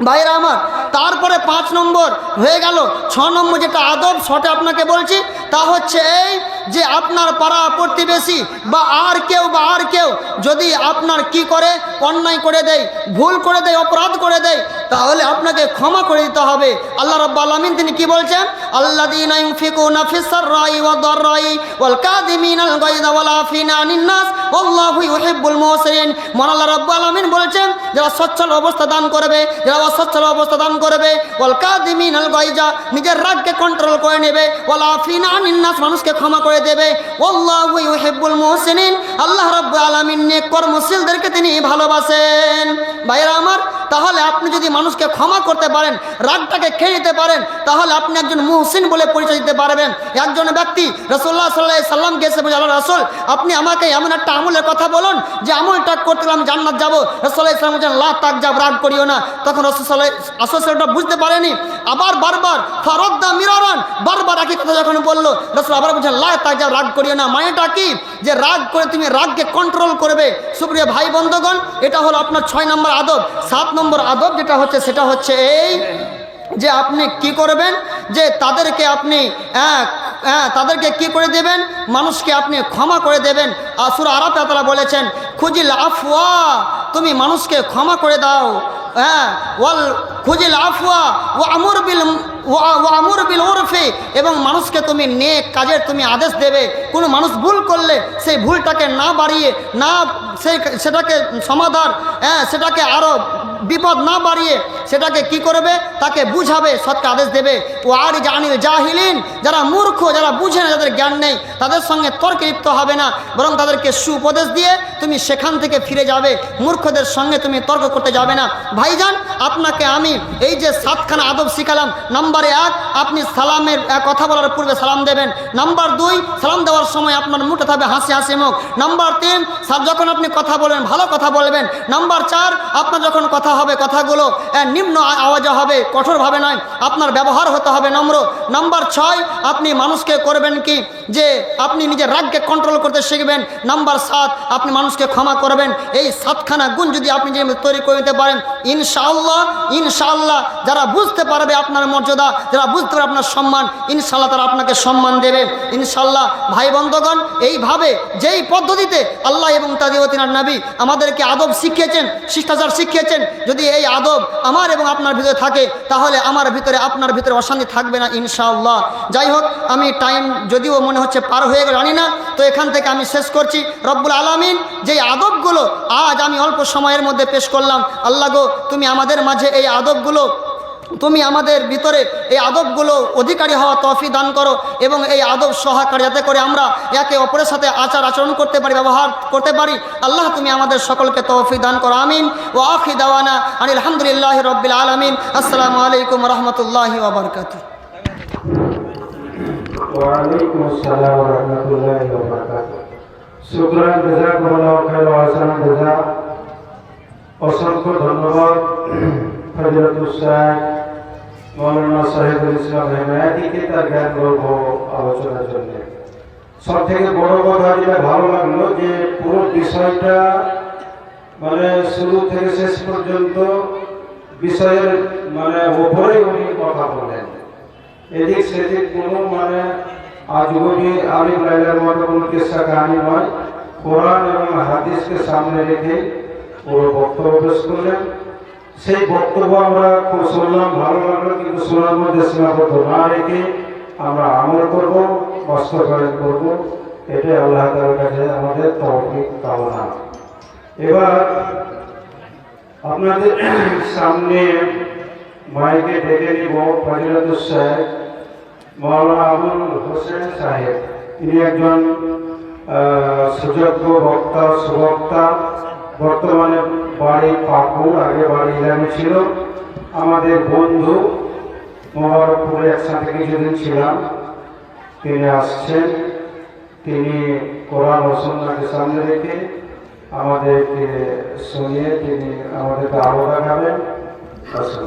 ভাইরা আমার, তারপরে 5 নম্বর হয়ে গেল। 6 নম্বর যেটা আদব, শর্টে আপনাকে বলছি, তা হচ্ছে এই যে আপনার পাড়া প্রতিবেশী বা আর কেউ যদি আপনার কি করে, অন্যায় করে দেয়, ভুল করে দেয়, অপরাধ করে দেয়, তাহলে আপনাকে ক্ষমা করে দিতে হবে। আল্লাহ রাব্বুল আলামিন তিনি কি বলছেন? আল্লাযীনা ইউনফিকুনা ফিস সাররাই ওয়াদ দাররাই ওয়াল কাযিমিনাল গায়যা ওয়াল আফিনা আনিন নাস আল্লাহু ইউহিব্বুল মুহসিনিন। মহান আল্লাহ রাব্বুল আলামিন বলেছেন, যারা সচ্ছল অবস্থা দান করবে, যারা অসচ্ছল অবস্থা দান করবে, ওয়াল কাযিমিনাল গায়যা, নিজের রাগকে কন্ট্রোল করে নেবে, ওয়াল আফিনা আনিন নাস, মানুষকে ক্ষমা করে দেবে, আল্লাহু ইউহিব্বুল মুহসিনিন, আল্লাহ রাব্বুল আলামিন নেক কর্মশীলদেরকে তিনি ভালোবাসেন। ভাইরা আমার, তাহলে আপনি যদি মানুষকে ক্ষমা করতে পারেন, রাগটাকে খেয়ে নিতে পারেন, তাহলে আপনি একজন মুহসিন বলে পরিচয় দিতে পারবেন। একজন ব্যক্তি রাসূলুল্লাহ সাল্লাল্লাহু আলাইহি সাল্লামকে এসে বলে, আল্লাহ রাসূল, আপনি আমাকে এমন একটা আমলের কথা বলুন যে আমলটা করতে গেলে আমি জান্নাত যাবো। রাসূলুল্লাহ সাল্লাল্লাহু আলাইহি ওয়াসাল্লাম লা তাকজাব, রাগ করিও না। তখন রাসূল বুঝতে পারেনি, আবার বারবার ফারাদ্দা মিরারান, বারবার একই কথা যখন বললো, রাসূল আবার বলছেন লা তাকজাব, রাগ করিও না। মানেটা কি? যে রাগ করে তুমি রাগকে কন্ট্রোল করবে। সুপ্রিয় ভাই বন্ধুগণ, এটা হলো আপনার 6 নম্বর আদব। 7 নম্বর আদব যেটা হচ্ছে সেটা হচ্ছে এই যে আপনি কি করবেন, যে তাদেরকে আপনি তাদেরকে কি করে দেবেন, মানুষকে আপনি ক্ষমা করে দেবেন। সূরা আরাফে আল্লাহ বলেছেন খুজিল আফওয়া, তুমি মানুষকে ক্ষমা করে দাও। ওয়াল খুজিল আফওয়া ওয়া আমুর বিল উরফি, এবং মানুষকে তুমি নেক কাজের তুমি আদেশ দেবে। কোনো মানুষ ভুল করলে সেই ভুলটাকে না বাড়িয়ে, না সেটাকে সমাধান, সেটাকে আরও বিপদ না বাড়িয়ে সেটাকে কি করবে, তাকে বুঝাবে, সৎকে আদেশ দেবে। ও আর জানিল জাহিলিন, যারা মূর্খ, যারা বুঝে না, যাদের জ্ঞান নেই, তাদের সঙ্গে তর্কে লিপ্ত হবে না, বরং তাদেরকে সুপদেশ দিয়ে তুমি সেখান থেকে ফিরে যাবে। মূর্খদের সঙ্গে তুমি তর্ক করতে যাবে না। ভাইজান, আপনাকে আমি এই যে 7খানা আদব শিখালাম। নাম্বার 1, আপনি সালামের কথা বলার পূর্বে সালাম দেবেন। নাম্বার 2, সালাম দেওয়ার সময় আপনার মুখে থাকবে হাসি হাসি মুখ। নাম্বার 3, যখন আপনি কথা বলবেন ভালো কথা বলবেন। নাম্বার 4, আপনার যখন কথা হবে কথাগুলো নিম্ন আওয়াজে হবে, কঠোরভাবে নয়, আপনার ব্যবহার হতে হবে নম্র। নাম্বার 6, আপনি মানুষকে করবেন কি, যে আপনি নিজের রাগকে কন্ট্রোল করতে শিখবেন। নাম্বার 7, আপনি মানুষকে ক্ষমা করবেন। এই 7খানা গুণ যদি আপনি যে তৈরি করে নিতে পারেন, ইনশাআল্লাহ যারা বুঝতে পারবে আপনার মর্যাদা, যারা বুঝতে পারবে আপনার সম্মান, ইনশাআল্লাহ তারা আপনাকে সম্মান দেবে ইনশাআল্লাহ। ভাই বন্ধুগণ, এইভাবে যেই পদ্ধতিতে আল্লাহ এবং তার নবী আমাদেরকে আদব শিখিয়েছেন, শিষ্টাচার শিখিয়েছেন, যদি এই আদব আমার এবং আপনার ভিতরে থাকে, তাহলে আমার ভিতরে আপনার ভিতরে অশান্তি থাকবে না ইনশাআল্লাহ। যাই হোক, আমি টাইম যদিও মনে হচ্ছে পার হয়ে গেল, জানি না, তো এখান থেকে আমি শেষ করছি। রব্বুল আলামিন যেই আদবগুলো আজ আমি অল্প সময়ের মধ্যে পেশ করলাম, আল্লাহ গো, তুমি আমাদের মাঝে এই আদবগুলো, তুমি আমাদের ভিতরে এই আদবগুলো অধিকারী হওয়া তৌফিক দান করো, এবং এই আদব সহকারে যাতে করে আমরা একে অপরের সাথে আচরণ করতে পারি, ব্যবহার করতে পারি। আল্লাহ তুমি আমাদের সকলকে তৌফিক দান করো, আমিন। ওয়া আখির দাওয়ানা আনিল হামদুলিল্লাহি রাব্বিল আলামিন। আসসালামু আলাইকুম ওয়া রাহমাতুল্লাহি ওয়া বারাকাতুহু। ওয়া আলাইকুম আসসালাম ওয়া রাহমাতুল্লাহি ওয়া বারাকাতুহু। শুকরান, জাযাকুমুল্লাহু খাইরান ওয়া আহসানাল জাযা। অসংখ্য ধন্যবাদ ফজিলাতুল শাইখ মাওলানা সাহেবুল ইসলাম হেমায়েতিকে তার জ্ঞান গর্ভ আলোচনার জন্য। সব থেকে বড় কথা যেটা ভালো লাগলো, যে পুরো বিষয়টা মানে শুরু থেকে শেষ পর্যন্ত বিষয়ের ওপরে উনি কথা বলেন। এদিক সেদিক কোনো আজগুবি আলিম লাইলার মতো কোনো কিসসা কাহিনী নয়, কোরআন এবং হাদিসকে সামনে রেখে পুরো বক্তব্য পেশ করলেন। সেই বক্তব্য আমরা খুব শুনলাম, ভালো লাগলো, কিন্তু শোনার মধ্যে সীমাবদ্ধ না রেখে আমরা আমল করব, বাস্তবায়ন করব, এটাই আল্লাহ তাআলার কাছে আমাদের তৌফিক কামনা। এবার আপনাদের সামনে মাইকে ডেকে নিব ফজিলাতুল শাইখ মাওলানা আবুল হোসেন সাহেব। তিনি একজন সুযোগ্য বক্তা, সুবক্তা। বর্তমানে বাড়ি পাকুড়, আগে বাড়ি ইলামি ছিল। আমাদের বন্ধু, মোবারকপুরে একসাথে কিছুদিন ছিলাম। তিনি আসছেন, তিনি কোরআন ও সুন্নাহকে সামনে রেখে আমাদেরকে শুনিয়ে তিনি আমাদেরকে আরো দেখাবেন। আসুন।